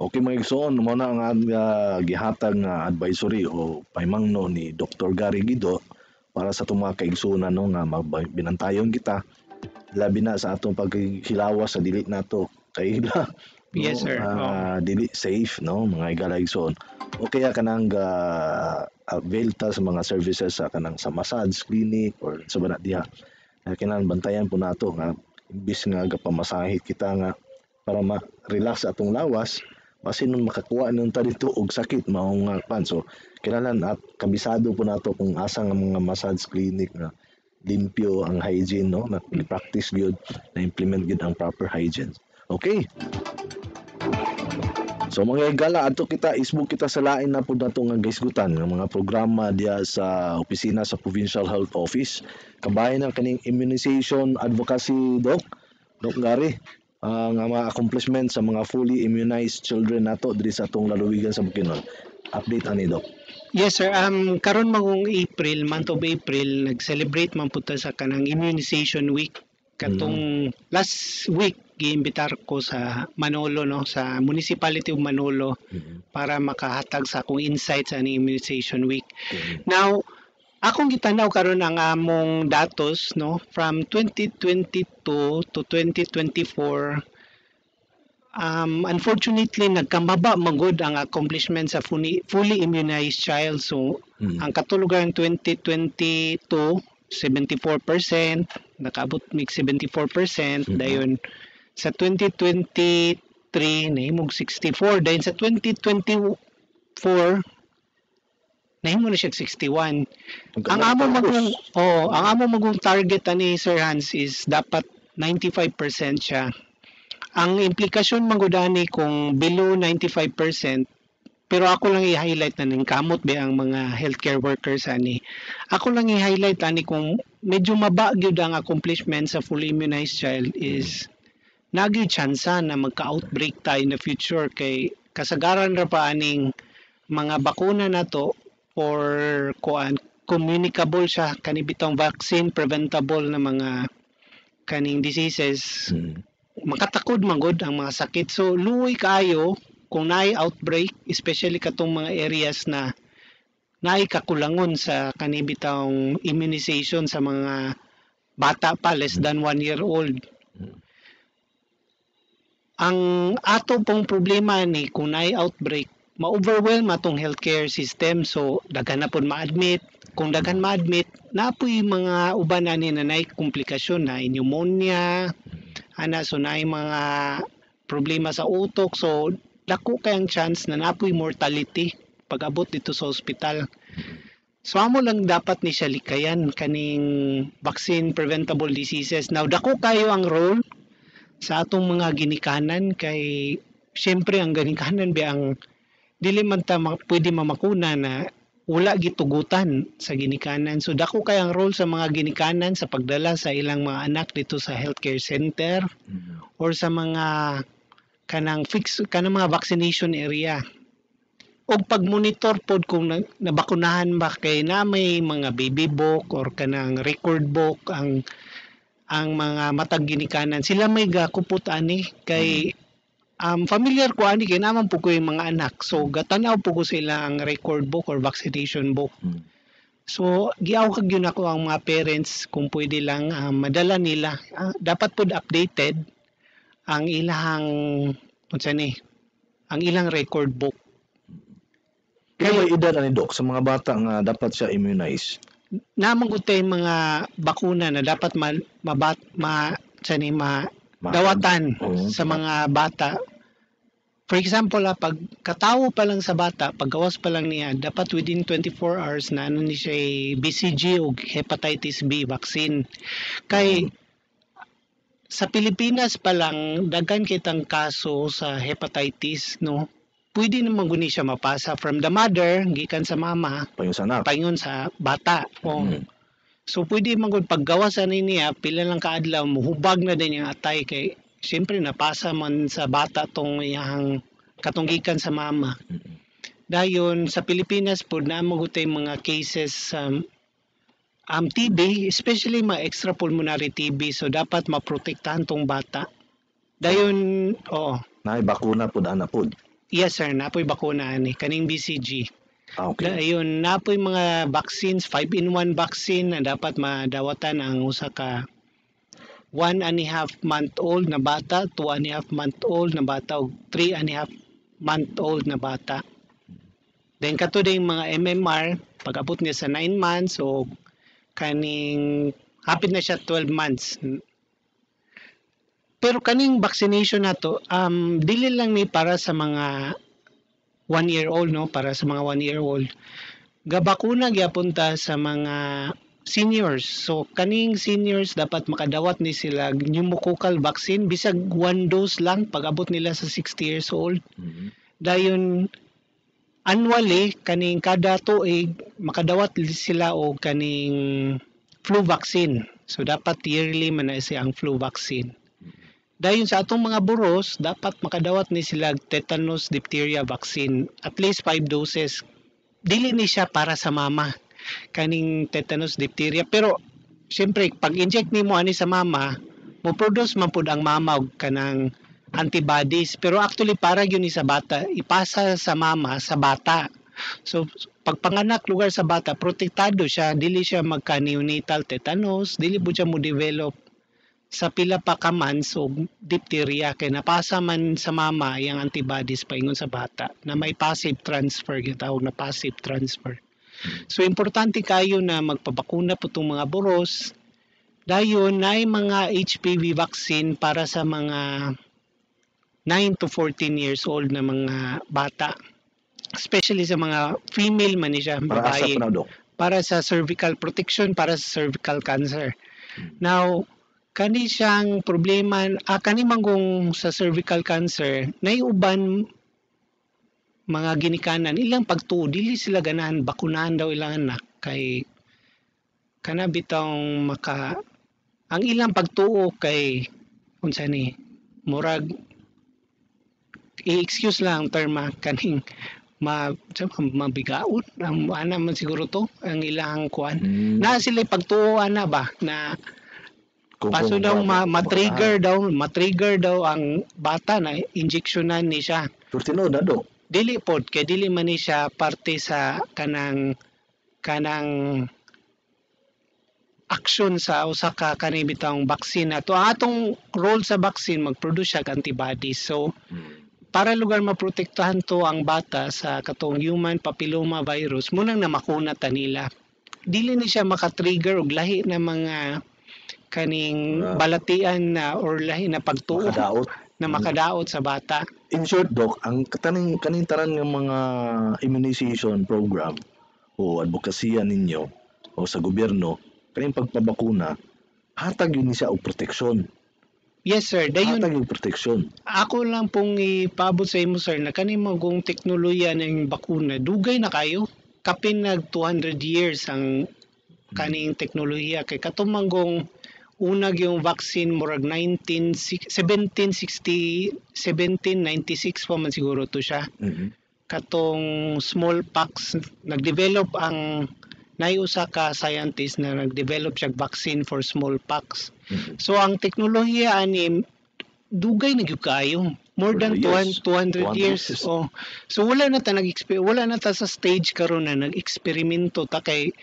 Okay mga igsoon, mo na ang gihatag nga advisory o paymangno ni Dr. Gary Guido para sa itong mga kaigsunan no, nga binantayon kita labi na sa atong paghilawas sa dili nato kay no,
Yes, sir.
Dili safe no mga igalaigsoon. O kaya kanang avail ta sa mga services sa kanang sa massage clinic or sa bana diha. Kinahanglan bantayan po nato nga imbis nga gapamasahe kita nga para ma-relax atong lawas basin nun makakuha nun ta dito og sakit mao nga pan. So kinahanglan at kabisado po nato kung asa nga mga massage clinic nga limpyo ang hygiene no na practice gyud na implement gyud ang proper hygiene. Okay. So mga igala adto kita isbog kita sa lain na pud nato nga gaisgutan ng mga programa diya sa opisina sa Provincial Health Office. Kabahin ang kaning immunization advocacy Doc Gary nga mga accomplishment sa mga fully immunized children nato diri sa atong lalawigan sa Bukidnon. Update ani Doc.
Yes, sir. Karon magong April, month of April, nag-celebrate man puta sa kanang immunization week. Katong last week giimbitar ko sa Manolo no, sa Municipality of Manolo para makahatag sa akong insights sa immunization week. Now, akong gitanaw karon ang among datos no from 2022 to 2024. Unfortunately, nagkambaba magod ang accomplishment sa fully immunized child. So, ang katulugan 2022, 74%, nakabot mig 74%, dayon sa 2023 nahimog 64, dayon sa 2024 nahimo na siya 61. Ang amo magong target ani Sir Hans is dapat 95% siya. Ang implikasyon magudani kung below 95%, pero ako lang i-highlight na ning kamot ba ang mga healthcare workers ani. Ako lang i-highlight ani kung medyo mabagyod ang accomplishment sa fully immunized child is nagi tsansa na magka-outbreak tayo in the future kay kasagaran ra pa aning mga bakuna nato or communicable siya kanibitang vaccine preventable na mga kaning diseases. Makatakod magod ang mga sakit. So luoy kaayo kung naay outbreak, especially katong mga areas na naay kakulangon sa kanibitang immunization sa mga bata pa less than 1 year old. Ang ato pong problema ni kung naay outbreak, ma-overwhelm atong healthcare system, so daghan na pud ma-admit. Kung daghan ma-admit, napoy mga uban ani na naay komplikasyon na pneumonia, so naay mga problema sa utok, so dako kay ang chance na napoy mortality pag abot dito sa ospital. So amo lang dapat ni siya likayan kaning vaccine preventable diseases. Now dako kayo ang role sa atong mga ginikanan kay siyempre ang ginikanan ang dili man ta pwede mamakuna na wala gitugutan sa ginikanan. So dako kay ang role sa mga ginikanan sa pagdala sa ilang mga anak dito sa healthcare center or sa mga kanang mga vaccination area. Og pag-monitor pod kung nabakunahan ba kay na may mga baby book or kanang record book ang mga matag ginikanan, sila may gakupot ani kay familiar ko ani kay naman po ko yung mga anak, so gatanaw po ko sila ang record book or vaccination book. So giawhag yun ako ang mga parents kung pwede lang madala nila, dapat pod updated ang ilang ang ilang record book.
Kaya may edad ani Dok sa mga bata nga dapat siya immunize?
Namang utay mga bakuna na dapat dawatan sa mga bata. For example, pag katawo pa lang sa bata, paggawas pa lang niya, dapat within 24 hours na ni siya BCG o hepatitis B vaccine. Kay sa Pilipinas pa lang daghan kitang kaso sa hepatitis, no? Pwede naman guni siya mapasa from the mother, gikan sa mama, paingon sa bata. So pwede man gud paggawasan niya, pila lang kaadlaw, muhubag na din yung atay kay siyempre napasa man sa bata tong iyang katunggikan sa mama. Dayon sa Pilipinas po na magutay mga cases TB, especially mga extrapulmonary TB, so dapat maprotektahan tong bata. Dayon,
Naay bakuna pod ana pod.
Yes sir, napoy bakuna ni kaning BCG.
Okay.
Dayon napoy mga vaccines, 5-in-1 vaccine na dapat madawatan ang usa ka 1.5 month old na bata, 2.5 month old na bata ug 3.5 month old na bata. Then kato ding mga MMR pag abot niya sa 9 months o kaning hapit na siya 12 months. Pero kaning vaccination nato dili lang ni para sa mga 1-year-old, no, para sa mga 1-year-old. Gabakuna gyapon ta sa mga seniors. So kaning seniors dapat makadawat ni sila pneumococcal vaccine bisag 1 dose lang pag abot nila sa 60 years old. Dayon annually kaning kada tuig makadawat sila og kaning flu vaccine. So dapat yearly man na siya ang flu vaccine. Dayon sa atong mga buros, dapat makadawat ni sila tetanus diphtheria vaccine, at least 5 doses. Dili ni siya para sa mama, kaning tetanus diphtheria. Pero, siyempre, pag inject ni mo ani sa mama, mo-produce man pud ang mama og kanang antibodies. Pero actually, para yun ni sa bata, ipasa sa mama sa bata. So, pag panganak lugar sa bata, protektado siya, dili siya magka-neonatal tetanus, dili po siya mo develop sa pila pa ka months o diphtheria kay napasa man sa mama yung antibodies paingon sa bata na may passive transfer, gitawag na passive transfer. So importante kayo na magpabakuna po itong mga boros. Dayon na mga HPV vaccine para sa mga 9 to 14 years old na mga bata, especially sa mga female man siya, babae, para sa cervical protection, para sa cervical cancer. Now kani siyang problema, kani manggong sa cervical cancer, naiuban mga ginikanan, ilang pagtuo, dili sila ganahan, bakunahan daw ilang anak, kay kana bitong ang ilang pagtuo kay, unsa ni, murag, i-excuse lang ang terma, kaning, mabigaon, ana man siguro to, ang ilang kuan. Na sila pagtuo, ana ba, na paso daw ma-trigger daw ang bata na injeksyonan ni siya.
Turtino na do.
Dili pod kay dili man ni siya parte sa kanang aksyon sa usa ka kani bitawng vaccine ato. Ang atong role sa vaccine mag-produce siya antibodies. So para lugar maprotektahan to ang bata sa katong human papilloma virus, munang na makuna ta nila. Dili ni siya maka-trigger og lahi na mga kaning balatian na or lahi na pagtuo
Makadaot.
na makadaot sa bata.
In short, Doc, ang kaning tanan ng mga immunization program o advokasya ninyo o sa gobyerno, kaning pagpabakuna, hatag yun siya og proteksyon.
Yes sir, dayon
Hatag yung proteksyon.
ako lang pong ipaabot sa imo sir na kani magong teknolohiya ng bakuna dugay na kayo. Kapin nag 200 years ang kaning teknolohiya kay katumanggong unag yung vaccine murag 1796 pa man siguro to siya. Katong smallpox nag-develop ang usa ka scientist na nag-develop siya vaccine for smallpox. So ang teknolohiya ani dugay na gyud kaayo. More than
Yes.
200 years.
Yes.
Oh. So wala na ta sa stage karon na nag-eksperimento ta kay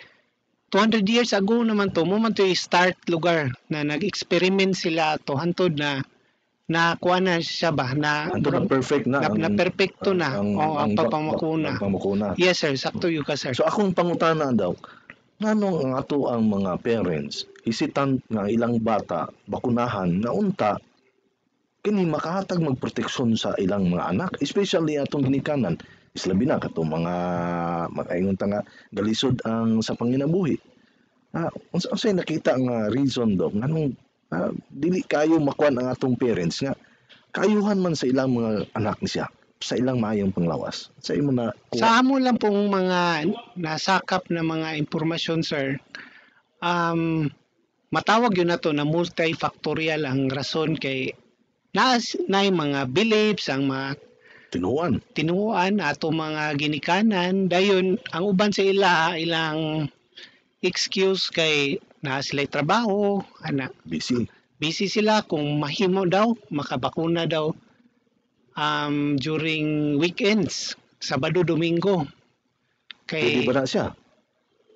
200 years ago naman to mo man to start lugar na nag-experiment sila to hantod na kuha na siya ba na
Anto na perfect na.
na perfecto na ang pagpamakuna.
pagpamakuna.
Yes sir, sakto yung ka sir.
So akong pangutana daw, nganong ang ato ang mga parents hesitant nga ilang bata bakunahan na unta kini makahatag magproteksyon sa ilang mga anak, especially atong ginikanan. Islabi na katong mga makaingon ta nga galisod ang sa panginabuhi. Unsay nakita nga reason do nganong dili kayo makuan ang atong parents nga kayuhan man sa ilang mga anak ni siya sa ilang maayong panglawas. Sa imo na
Sa amo lang pong mga nasakap na mga impormasyon sir, matawag yun na to na multifactorial ang rason kay na mga beliefs, ang mga tinuan ato mga ginikanan dayon ang uban sa ilang excuse kay na sila trabaho busy sila kung mahimo daw makabakuna daw during weekends Sabado Domingo
Pwede
kay
ba na siya?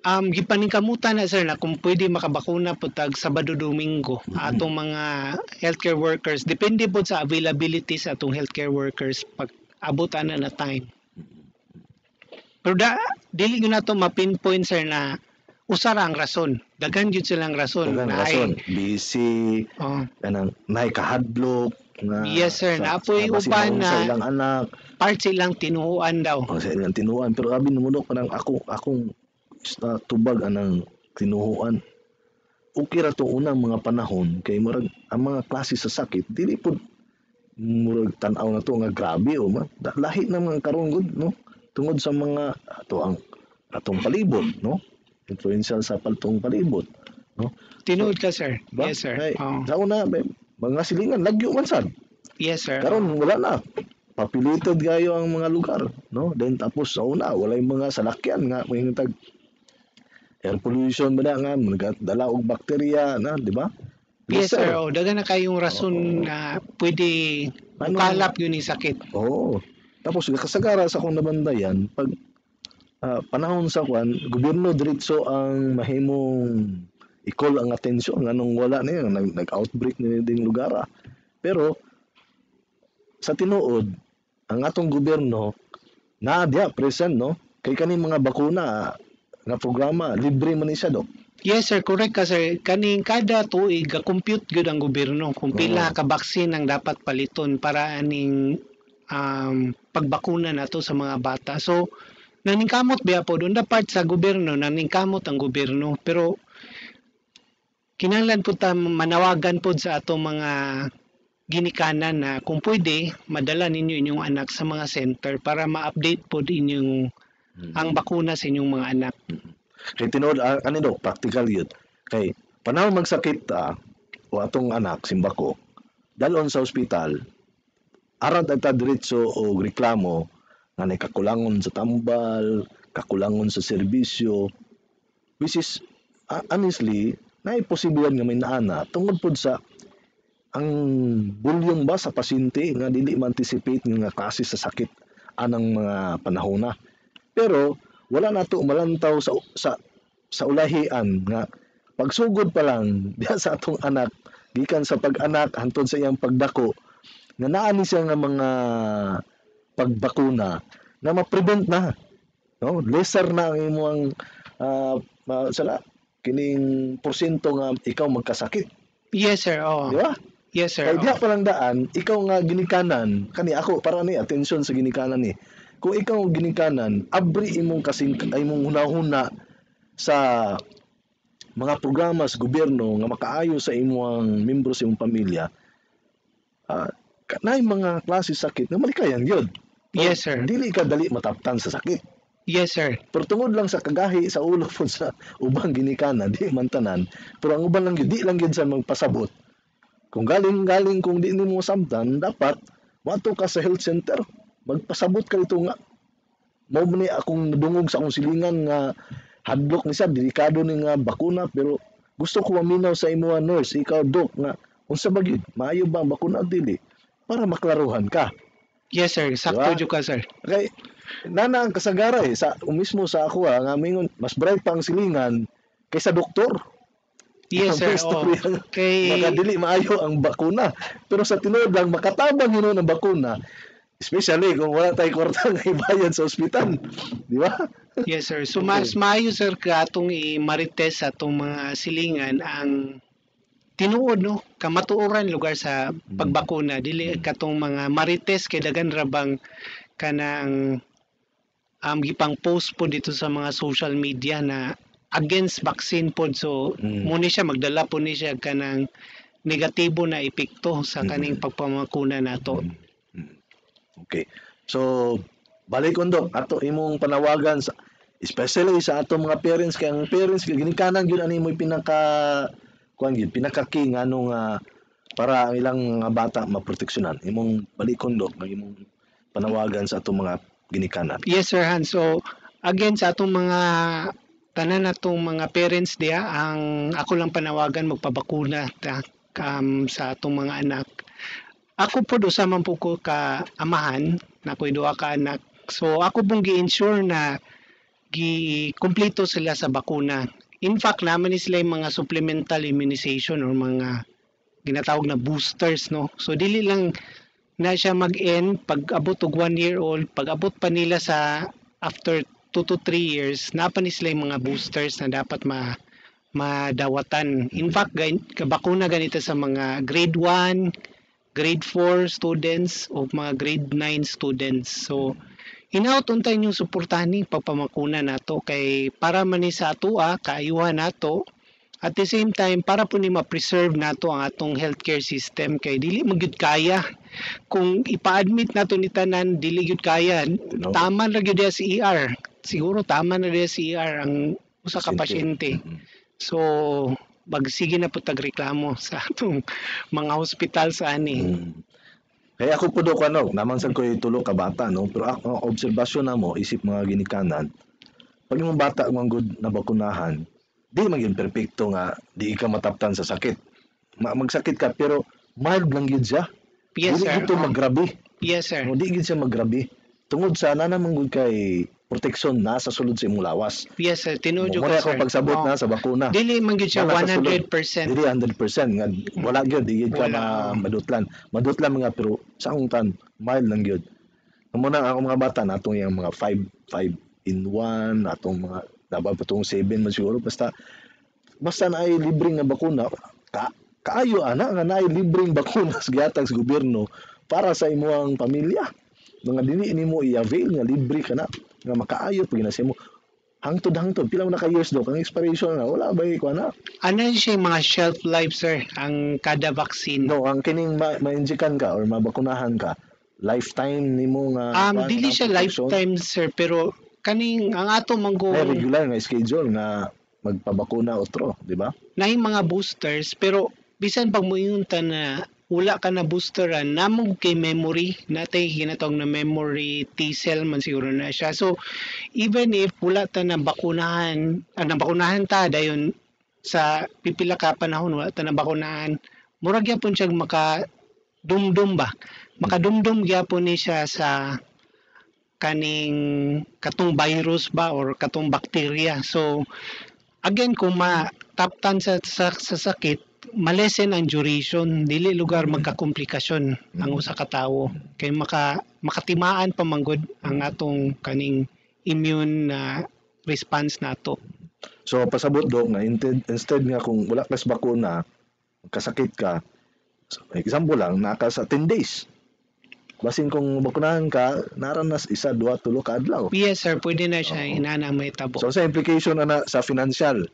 gipaningkamutan na sir na kung pwede makabakuna po tag Sabado Domingo atong mga healthcare workers depende po sa availability sa atong healthcare workers pag abutan na time. Pero dili gyud nato ma-pinpoint sir na usara ang rason. Daghan gyud silang rason.
Daghang
na
rason. Busy, kanang naay kahadlok na
Yes, sir. Naapoy
sa
uban na
ilang anak.
part silang tinuuan daw.
Sa ilang tinuan. Pero abi namunok kanang akong tubag anang tinuhuan. Okay ra to unang mga panahon kay murag ang mga klase sa sakit dili pud murag tan-aw na to nga grabe o lahi na mga karon gud no tungod sa mga atong palibot no influential sa patong palibot no
Tinuod ka sir.
ba?
Yes sir.
Ay, sa una mga silingan lagyo man sad
Yes sir.
karon wala na populated gayo ang mga lugar no then tapos sa una walay mga salakyan nga mahingtag air pollution ba na nga dala og bakterya na di ba?
Yes sir. Daghan na kayong rason na pwede makalap yun yung sakit.
Oo. Tapos kasagara sa akong nabandayan pag panahon sa kwan gobyerno diretso ang mahimong i-call ang atensyon nganong wala na yun nag-outbreak na ding lugar pero sa tinuod ang atong gobyerno na dia present no kay kaning mga bakuna nga programa libre man ni siya dok.
Yes sir, correct ka sir. Kaning kada tuig ga-compute gyud ang gobyerno kung pila ka baksin ang dapat paliton para aning pagbakuna nato sa mga bata. So naningkamot biya po doon part sa gobyerno naningkamot ang gobyerno pero kinahanglan po ta manawagan po sa atong mga ginikanan na kung pwede madala ninyo inyong anak sa mga center para ma-update po inyong ang bakuna sa inyong mga anak.
Kay tinuod do practical yun. Kay panahon magsakit o atong anak simbako dalon sa ospital arad ta diretso og reklamo nga nay kakulangon sa tambal, kakulangon sa serbisyo which is honestly naay posibilidad nga may naana tungod pod sa ang bulyong ba sa pasyente nga dili ma-anticipate nga klase sa sakit anang mga panahon na. Pero wala nato malantaw sa ulahian nga pagsugod pa lang diha sa atong anak, gikan sa pag-anak hantod sa iyang pagdako, nga naa ni siya nga mga pagbakuna na ma-prevent na, no? Lesser na ang imong sala kining porsyento nga ikaw magkasakit,
Yes, sir. Oo.
di ba?
Yes, sir.
Kaya diha
Oo.
pa lang daan, ikaw nga ginikanan, kani ako para ni atensyon sa ginikanan ni. Kung ikaw ginikanan, abri imong kasing imong hunahuna sa mga programa sa gobyerno nga makaayo sa imong membro sa imong pamilya, kanay mga klase sakit nga malikayan gyud.
Yes, sir.
Dili ka dali mataptan sa sakit.
Yes, sir.
Pero tungod lang sa kagahi sa ulo po sa ubang ginikanan, di man tanan. Pero ang uban lang yun, di lang yun sa magpasabot. Kung galing kung di nimo samtan, dapat wato ka sa health center. Magpasabot ka dito nga. Mao man ni akong nadungog sa akong silingan nga hadlok ni siya, delikado ni nga bakuna, pero gusto ko maminaw sa imo nurse, ikaw doc, nga unsa ba gyud, maayo ba ang bakuna o dili? Para maklaruhan ka.
Yes, sir. Sakto
Diba?
jud ka, sir.
Kay nana ang kasagaray sa mismo sa ako nga mingon mas bright pa ang silingan kaysa doktor.
Yes, sir.
Ang
Oo.
istorya nga,
Kay
makadili maayo ang bakuna. Pero sa tinuod lang makatabang yun ang bakuna. Especially kung wala tayong kwarta nga ibayad sa ospital. Di ba?
Yes, sir. So, mas maayo, sir, ka atong i-marites sa atong mga silingan ang tinuod, no? Kamatuoran lugar sa pagbakuna. Dili katong mga marites kay dagan rabang kanang gipang post po dito sa mga social media na against vaccine po. So, muna siya, magdala po ni siya kanang negatibo na epekto sa kaning pagpamakuna nato.
Okay. So, balik kondo ato imong panawagan sa especially sa ato mga parents kay ang parents ginikanan gyud ani mo kuan gyud pinaka-key nga para ang ilang mga bata maproteksyonan. Imong balik kondo ang imong panawagan sa ato mga ginikanan.
Yes, sir, Han. So, again, sa atong mga tanan natong mga parents diya, ang ako lang panawagan magpabakuna sa atong mga anak. Ako po sa man po ko ka amahan, na ko'y duha ka anak. So, ako pong gi-ensure na gi-kumpleto sila sa bakuna. In fact, naman ni sila yung mga supplemental immunization or mga ginatawag na boosters, no? So, dili lang na siya mag-end pag abot og 1 year old, pag abot pa nila sa after 2 to 3 years, napa ni sila yung mga boosters na dapat madawatan. In fact, bakuna ganito sa mga grade 1, grade 4 students o mga grade 9 students. So, hinautuntan yung suportahan ni pagpamakuna nato kay para man ni sa atua, kaayuhan nato, at the same time, para po ni ma-preserve nato ang atong healthcare system kay dili magyud kaya. Kung ipa-admit nato ni tanan, dili gyud kaya.
No.
Tama na gyud si ER. Siguro tama na gyud si ER ang usa ka pasyente. So, magsige na po tagreklamo sa atong mga hospital sa ani.
Kaya ako po do naman sa ko'y tulo ka bata, no? Pero ang obserbasyon na mo, isip mga ginikanan, pag yung bata ang good na bakunahan, di maging perfecto nga, di ka mataptan sa sakit. Magsakit ka, pero mild lang yun siya.
Yes,
Dili
sir.
gito maggrabe.
Yes, sir.
No, di gid siya maggrabe. Tungod sa naman gud kay proteksyon na sa sulod sa imong lawas.
Yes, sir. Tinuod
Muna
ko,
ako
sir.
pagsabot
Oo.
na sa bakuna.
Dili man gyud siya
Wala sa sulod.
100%.
Dili 100% nga wala gyud di gyud ka
Wala.
madutlan. Madutlan mga pero sa akong tan mild lang gyud. Muna ako mga bata natong yang mga 5 in 1 atong mga dapat patong 7 man siguro basta na ay libreng nga bakuna kaayo ana nga naay libreng bakuna sa gihatag sa gobyerno para sa imong pamilya. Mga dili nimo i-avail nga libre ka na nga makaayo pag ginasimo hangtod pila mo na ka years do kang expiration na wala ba ko na
Ano siya yung mga shelf life, sir, ang kada vaccine?
no ang kining ma-injikan ka or mabakunahan ka lifetime nimo nga
Dili siya
protection.
lifetime, sir, pero kaning ang ato manggo
May regular nga schedule nga magpabakuna otro, di ba?
na yung mga boosters, pero bisan pag moingunta na wala ka na boosteran, namog kay memory, natay ginatawag na memory T-cell man siguro na siya. So, even if wala ta na bakunahan, nabakunahan ta, dayon sa pipila ka panahon, wala ta na bakunahan, murag yapon siya makadumdum ba? Makadumdum gyapon ni siya sa kaning katong virus ba or katong bacteria. So, again, kung taptan sa sakit, malesen ang duration, dili lugar magkakomplikasyon ang usa ka tawo. Kay makatimaan pa manggod ang atong kaning immune response nato.
So pasabot dok na instead nga kung wala kas bakuna, kasakit ka, so, example lang, naka sa 10 days. Basin kung bakunahan ka, naranas 1, 2, 3 ka adlaw.
Yes sir, pwede na siya
Oo.
inana may tabo.
So sa implication ana sa financial,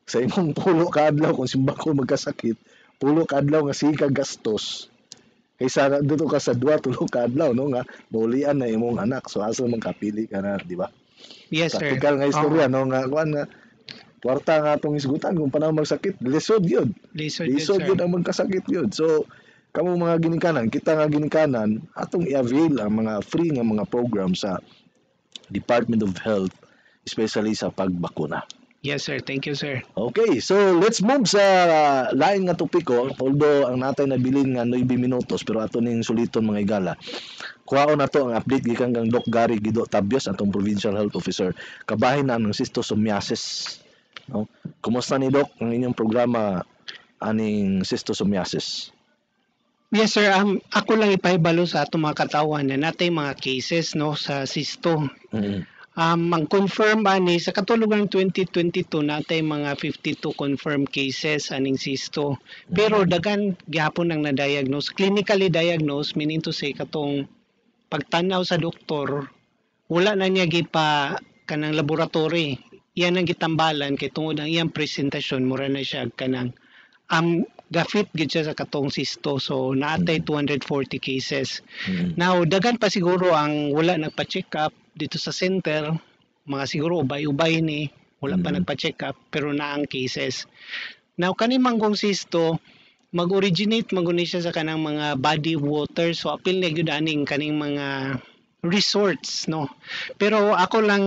sa imong pulo ka adlaw kung simba ko magkasakit, pulo ka adlaw nga sige ka gastos. Kaysa na dito ka sa 2, 3 ka adlaw no nga maulian na imong anak. So asa man kapili ka na, di ba?
Yes sir.
Practical nga istorya
Oo.
no nga kuan nga kwarta nga atong isgutan kung panahon magsakit, lisod yun.
Lisod
Lisod
yun,
yun
sir.
ang magkasakit yun. So kamo mga ginikanan, kita nga ginikanan, atong i-avail ang mga free nga mga program sa Department of Health, especially sa pagbakuna.
Yes sir, thank you sir.
Okay, so let's move sa lain nga topiko. Although ang natay nabilin nga 9 minutos, pero ato ning suliton mga igala. Kuhaon na to ang update gikan kang Doc Gary Guido Tabios, atong Provincial Health Officer. Kabahin na ng schistosomiasis. No? Kumusta ni Doc ang inyong programa aning schistosomiasis?
Yes sir, ako lang ipahibalo sa atong mga katawan na natay mga cases no sa cysto. Ang confirm ani sa katulugan ng 2022 natay mga 52 confirmed cases aning cysto. Pero dagan gyapon ang na-diagnose, clinically diagnosed, meaning to say katong pagtanaw sa doktor, wala na niya gipa kanang laboratory. Iyan ang gitambalan kay tungod ang iyang presentasyon mura na siya kanang gafit gid siya sa katong cysto. So naatay 240 cases. Now dagan pa siguro ang wala nagpa-check up dito sa center, mga siguro ubay-ubay ni wala pa nagpa-check up pero na ang cases. Now kani manggong cysto mag-originate maguni siya sa kanang mga body water, so apil na gyud aning kaning mga resorts no. Pero ako lang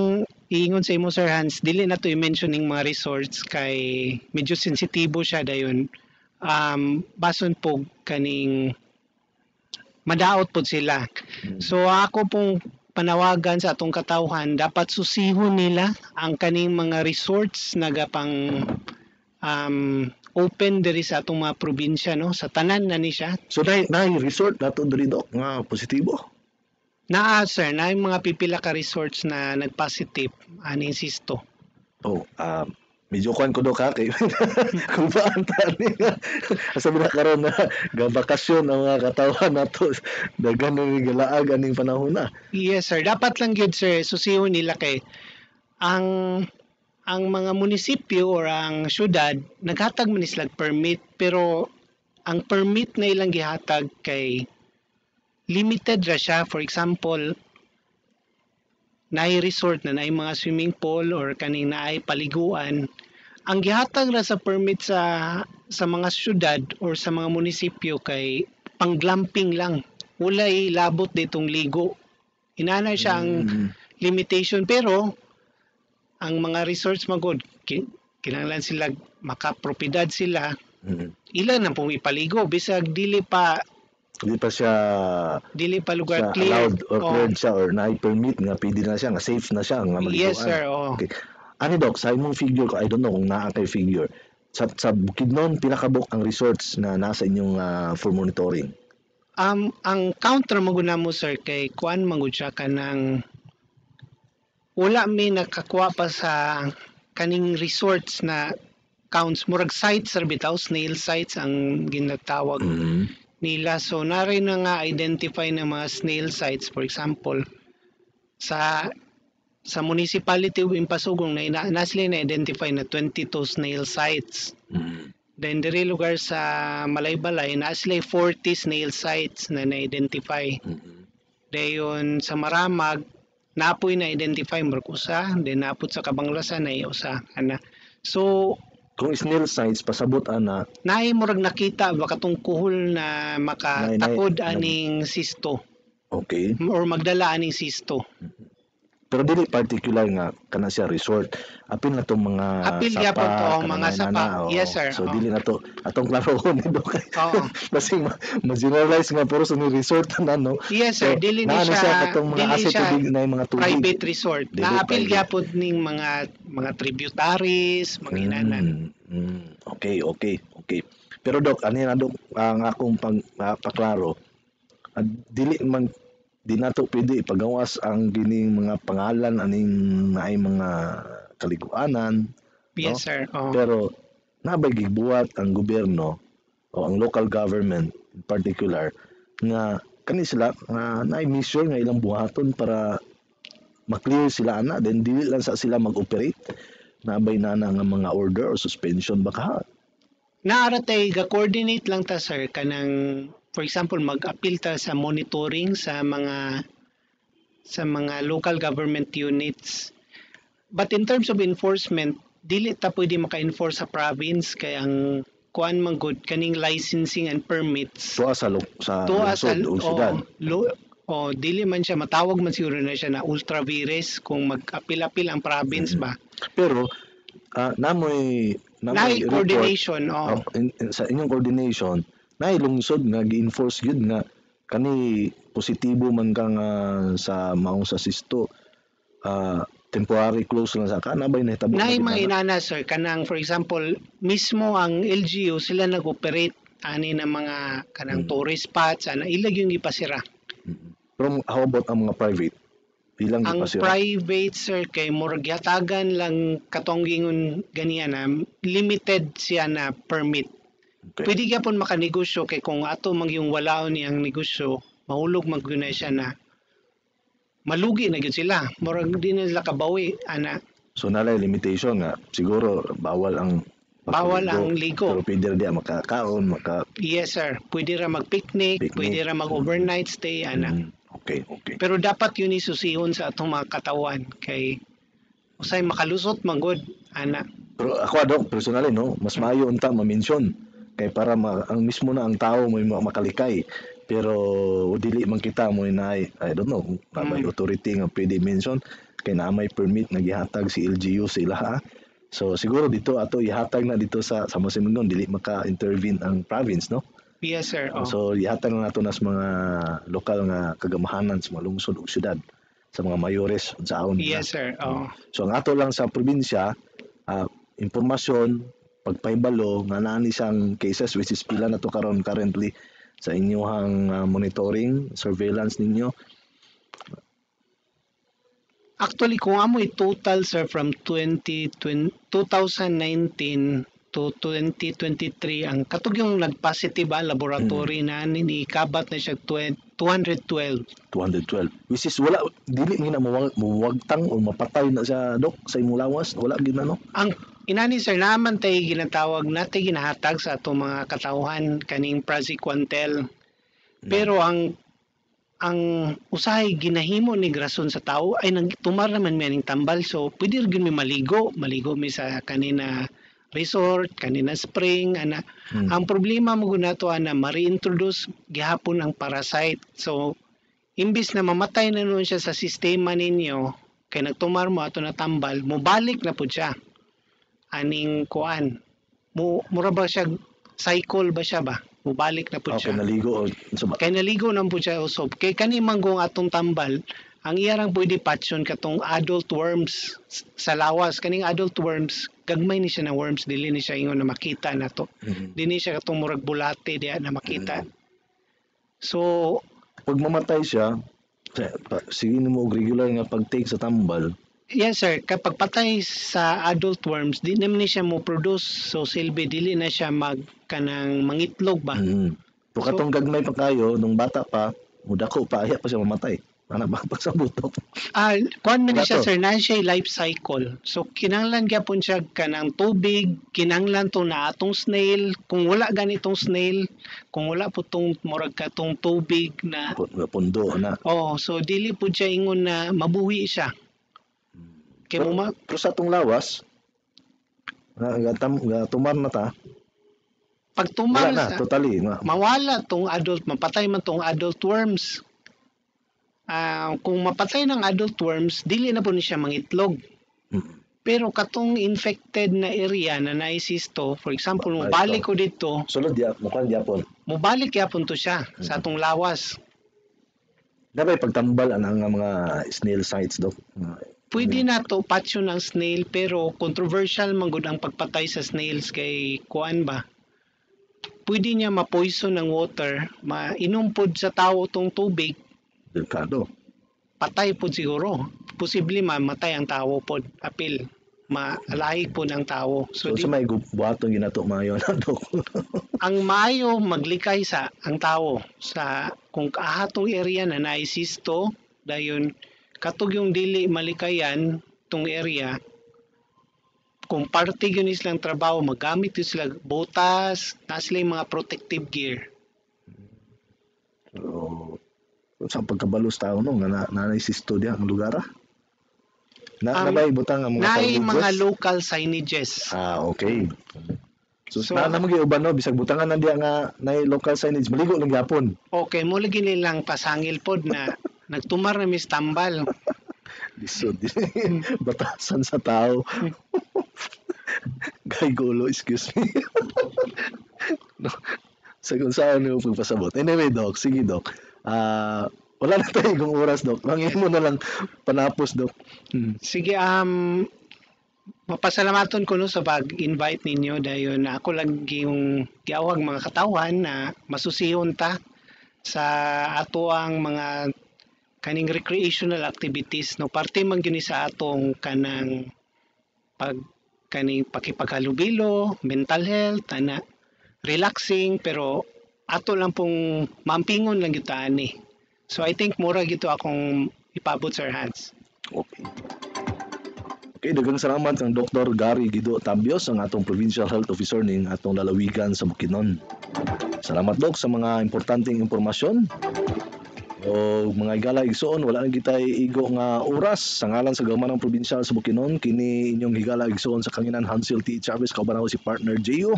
iingon sa imo Sir Hans, dili na to i-mention ning mga resorts kay medyo sensitibo siya dayon. Bason po kaning madaot po sila. So ako pong panawagan sa atong katawhan, dapat susihon nila ang kaning mga resorts nagapang open diri sa atong mga probinsya no, sa tanan na ni siya.
So na resort nato diri Doc nga positibo.
Naa sir, na yung mga pipila ka resorts na nagpositive aning cysto.
Oh, medyo kuan ko Doc ha kay kung paanta ni sabi na karon na gabakasyon ang mga katawan nato daghan ni galaag aning panahon na.
Yes sir, dapat lang gyud sir susihon nila kay ang mga munisipyo or ang syudad naghatag man sila permit, pero ang permit na ilang gihatag kay limited ra siya. For example, naay resort na naay mga swimming pool or kaning naay paliguan, ang gihatag ra sa permit sa mga syudad or sa mga munisipyo kay pang-glamping lang, walay labot ditong ligo. Inana siya ang limitation, pero ang mga resorts magod kinahanglan sila makapropiedad sila. Ilan na pong ipaligo bisag dili pa lugar
siya
clear
allowed or cleared siya or na-permit nga pwede na siya nga safe na siya nga maliguan.
Yes sir.
Okay. Ani Doc, sa imong figure ko, I don't know kung naa kay figure. Sa Bukidnon pinakabok ang resorts na nasa inyong for monitoring.
Ang counter maguna mo sir kay kuan magud siya kanang wala may nakakuha pa sa kaning resorts na counts, murag sites or bitaw, snail sites ang ginatawag nila. So naray na nga identify ng mga snail sites, for example sa municipality of Impasugong na sila na-identify na 22 snail sites. Then diri lugar sa Malaybalay na sila 40 snail sites na na-identify. Dayon sa Maramag napoy na-identify murag usa, then napot sa Kabanglasan na usa ana. So
kung snail sites pasabot ana
naay murag nakita baka tong kuhol na makatakod aning cysto.
Okay.
Or magdala aning cysto.
Pero dili particular nga kana siya resort. Apil na tong mga
Apil gyapon to,
kanang
mga
inana,
sapa.
oo.
Yes, sir.
So
Oo.
dili na to atong klaro ni Dok.
Oo.
Kasi ma-generalize nga puro sa ni resort na no.
Yes, sir.
So,
Dili ni
naano siya
siya,
katong mga
dili
asa
siya
tubig na yung mga tubig.
private resort.
Dili
Naapil
private.
gyapon ning mga tributaries, mga inanan.
Okay. Pero Dok, ano na Dok, ang akong paklaro, dili man di nato pwede ipagawas ang gining mga pangalan aning naay mga kaliguanan,
Yes, sir. Oo.
pero nabay gigbuhat ang gobyerno o ang local government in particular nga kani sila nga naay mission nga ilang buhaton para ma-clear sila ana, then dili lang sa sila mag-operate, nabay na nga mga order or suspension baka.
Naaratay ga-coordinate lang ta, sir, kanang for example mag-appeal ta sa monitoring sa mga local government units. But in terms of enforcement, dili ta pwede maka-enforce sa province kay ang kuan man gud kaning licensing and permits.
Tuwa sa
Tuwa sa
lungsod o syudad.
dili man siya matawag man siguro na siya na ultra vires kung mag-apil-apil ang province ba.
Pero namoy
Naay
report,
coordination,
sa inyong coordination naay lungsod nga gi-enforce gyud nga kani positibo man ka nga sa maong sa sisto temporary close lang sa kanabay nahitabo
Naay
na
mga
gid na.
inana, sir, kanang for example mismo ang LGU sila nag-operate ani na mga kanang tourist spots ana ilag yung ipasira.
Pero how about ang mga private? Ilang
Ang
ipasira?
private, sir, kay murag yatagan lang katong gingon ganiya na limited siya na permit.
Okay.
Pwede gyapon makanegosyo kay kung ato mang yung walaon niyang negosyo, mahulog man gyud na siya na malugi na gyud sila. Murag di na sila kabawi ana.
So nalay limitation nga siguro bawal ang
Bawal ang ligo.
Pero pwede ra makakaon,
Yes, sir. Pwede ra mag-picnic,
Picnic.
pwede ra mag-overnight stay ana.
Okay.
Pero dapat yun isusihon sa atong mga katawan kay usay makalusot manggod ana.
Pero ako Dok, personally no, mas maayo unta ma-mention kay para ang mismo na ang tao mo makalikay. Pero dili man kita mo na I don't know, may authority nga pwede mention kay na may permit na gihatag si LGU sa ilaha. So siguro dito ato ihatag na dito sa Masimingon dili maka-intervene ang province no.
Yes, sir.
So ihatag na nato nas mga lokal nga kagamahanan sa mga lungsod ug syudad sa mga mayores sa aon.
Yes, sir.
So ang ato lang sa probinsya, impormasyon, pagpahibalo nga naa ni siyang cases which is pila na to karon currently sa inyong monitoring, surveillance ninyo.
Actually, kung amo total, sir, from 2019 to 2023, ang katog yung nag-positive laboratory na nikabat na siya 212.
212. Which is wala, dili nga na mawagtang o mapatay na siya, Dok, sa imong lawas. Wala gid na, no?
Ang inani, sir, naman tayo ginatawag natin ginahatag sa atong mga katauhan kaning praziquantel. Pero ang usahay ginahimo ni grason sa tao ay nagtumar naman mi aning tambal, so pwede rin mi maligo mi sa kanina resort, kanina spring ana. Ang problema mo nato ana ma-reintroduce gihapon ang parasite, so imbis na mamatay na nun siya sa sistema ninyo kay nagtumar mo ato na tambal, mobalik na pud siya aning kuan mura ba siya cycle ba siya ba mubalik na pud
Okay,
siya.
naligo.
Kay naligo na po siya usop. Kay kani manggong atong tambal, ang iyarang pwede patson katong adult worms sa lawas. Kaning adult worms, gagmay ni siya na worms, dili ni siya ingon na makita na to. Dili siya katong murag bulate diya na makita. So,
Pag mamatay siya, sige mo og regular nga pag-take sa tambal,
yes, sir, kapag patay sa adult worms, di naman ni siya mo produce. So silbi dili na siya kanang mangitlog ba.
So katong gagmay pa kayo, nung bata pa, mudako pa, aya pa siya mamatay. Ana ba sa butok?
Kuan man na siya,
Dato.
sir, na siya life cycle. So kinahanglan gyapon siya kanang tubig, kinahanglan to na atong snail. Kung wala ganitong snail, kung wala po tong murag katong tubig na
Pundo na.
so dili po siya ingon na mabuhi siya. Kay mo
Pero sa atong lawas, tumar na ta,
pag tumar
wala na,
sa
totally.
mawala tong adult, mapatay man tong adult worms. kung mapatay ng adult worms, dili na po ni siya mangitlog. Pero katong infected na area na naisisto, for example, mubalik ko dito,
Sulod mukhang Japon.
mubalik yapon to siya sa atong lawas.
Dapat pagtambal ang mga snail sites, Dok.
Pwede na to patyo ng snail, pero controversial man gud ang pagpatay sa snails kay kuan ba. Pwede niya ma-poison ng water, mainom pod sa tawo tong tubig,
Delikado.
patay pod siguro. Posible mamatay ang tawo pod, apil. Maalahi po ng tawo.
So, sa may buhatong ginato mayo na, Dok.
Ang maayo maglikay sa ang tawo sa kung ahatong area na naisisto dayon katog yung dili malikayan tong area, kung parte yun silang trabaho, magamit yun sila botas, na sila yung mga protective gear.
So, sa pagkabalos tao no, nga naisisto diya ang lugar. Nabay butang ang mga
Naay
signage?
mga local signages.
Okay. So,
So,
namagi uban no, bisag butangan na diya nga na local signage, maligo lang gyapon.
Okay, mo lagi nilang pasangil pod na nagtumar na mis tambal.
Lisod. Batasan sa tao. Gay gulo, excuse me. No, sa kung saan yung pagpasabot. Anyway, Doc, sige, Doc. Wala na tayo kung oras, Doc. Mangin mo na lang panapos, Doc.
Sige, mapasalamaton ko no sa pag-invite ninyo dayon ako lagi yung giawag mga katawan na masusihon ta sa ato ang mga kaning recreational activities no, parte man gyud ni sa atong kanang kaning pakipaghalubilo, mental health, ana relaxing, pero ato lang pong mampingon lang gyud ta ani. So I think mura gyud to akong ipabot sa hands.
Okay. Okay, daghang salamat kang Dr. Gary Guido Tabios, ang atong Provincial Health Officer ning atong lalawigan sa Bukidnon. Salamat, Doc, sa mga importanteng impormasyon. O mga igala igsoon, wala na kita igo nga oras sa ngalan sa Gawmanang Provincial sa Bukidnon. Kini inyong higala igsoon sa kanginan Hansel T. Chavez, kauban ako si partner J.O.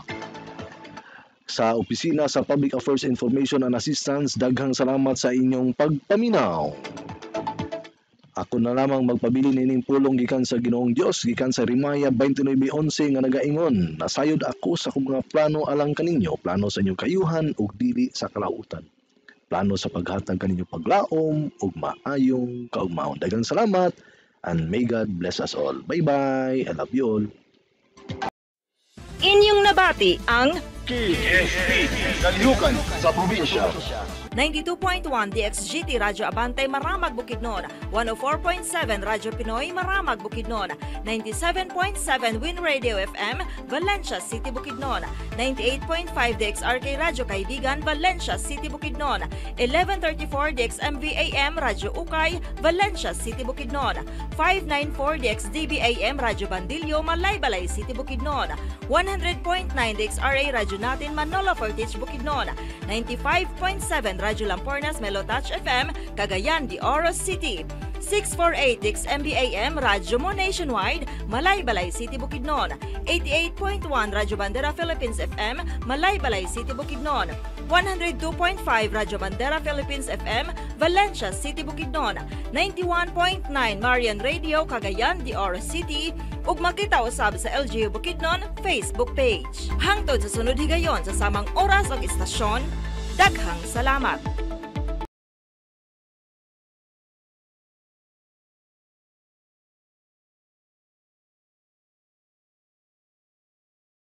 Sa opisina sa Public Affairs Information and Assistance, daghang salamat sa inyong pagpaminaw. Ako na lamang magpabili nining pulong gikan sa Ginoong Dios, gikan sa Rimaya 29:11 nga nagaingon, nasayod ako sa akong mga plano alang kaninyo, plano sa inyong kayuhan ug dili sa kalautan. Plano sa paghatag kaninyo paglaom ug maayong kaugmaon. Daghang salamat and may God bless us all. Bye-bye. I love you all.
Inyong nabati ang
PSP Kalihukan sa probinsya.
92.1 DXGT Radyo Abantay Maramag Bukidnon, 104.7 Radyo Pinoy Maramag Bukidnon, 97.7 Win Radio FM Valencia City Bukidnon, 98.5 DXRK Radyo Kaibigan Valencia City Bukidnon, 1134 DXMV AM Radyo Ukay Valencia City Bukidnon, 594 DXDB AM Radyo Bandilyo Malaybalay City Bukidnon, 100.9 DXRA Radyo Natin Manolo Fortich Bukidnon, 95.7 Radyo Lampornas Melotouch FM Cagayan de Oro City, 648 DXMB AM Radyo Mo Nationwide Malaybalay City Bukidnon, 88.1 Radyo Bandera Philippines FM Malaybalay City Bukidnon, 102.5 Radyo Bandera Philippines FM Valencia City Bukidnon, 91.9 Marian Radio Cagayan de Oro City, ug makita usab sa LGU Bukidnon Facebook page. Hangtod sa sunod higayon sa samang oras ug istasyon, daghang salamat.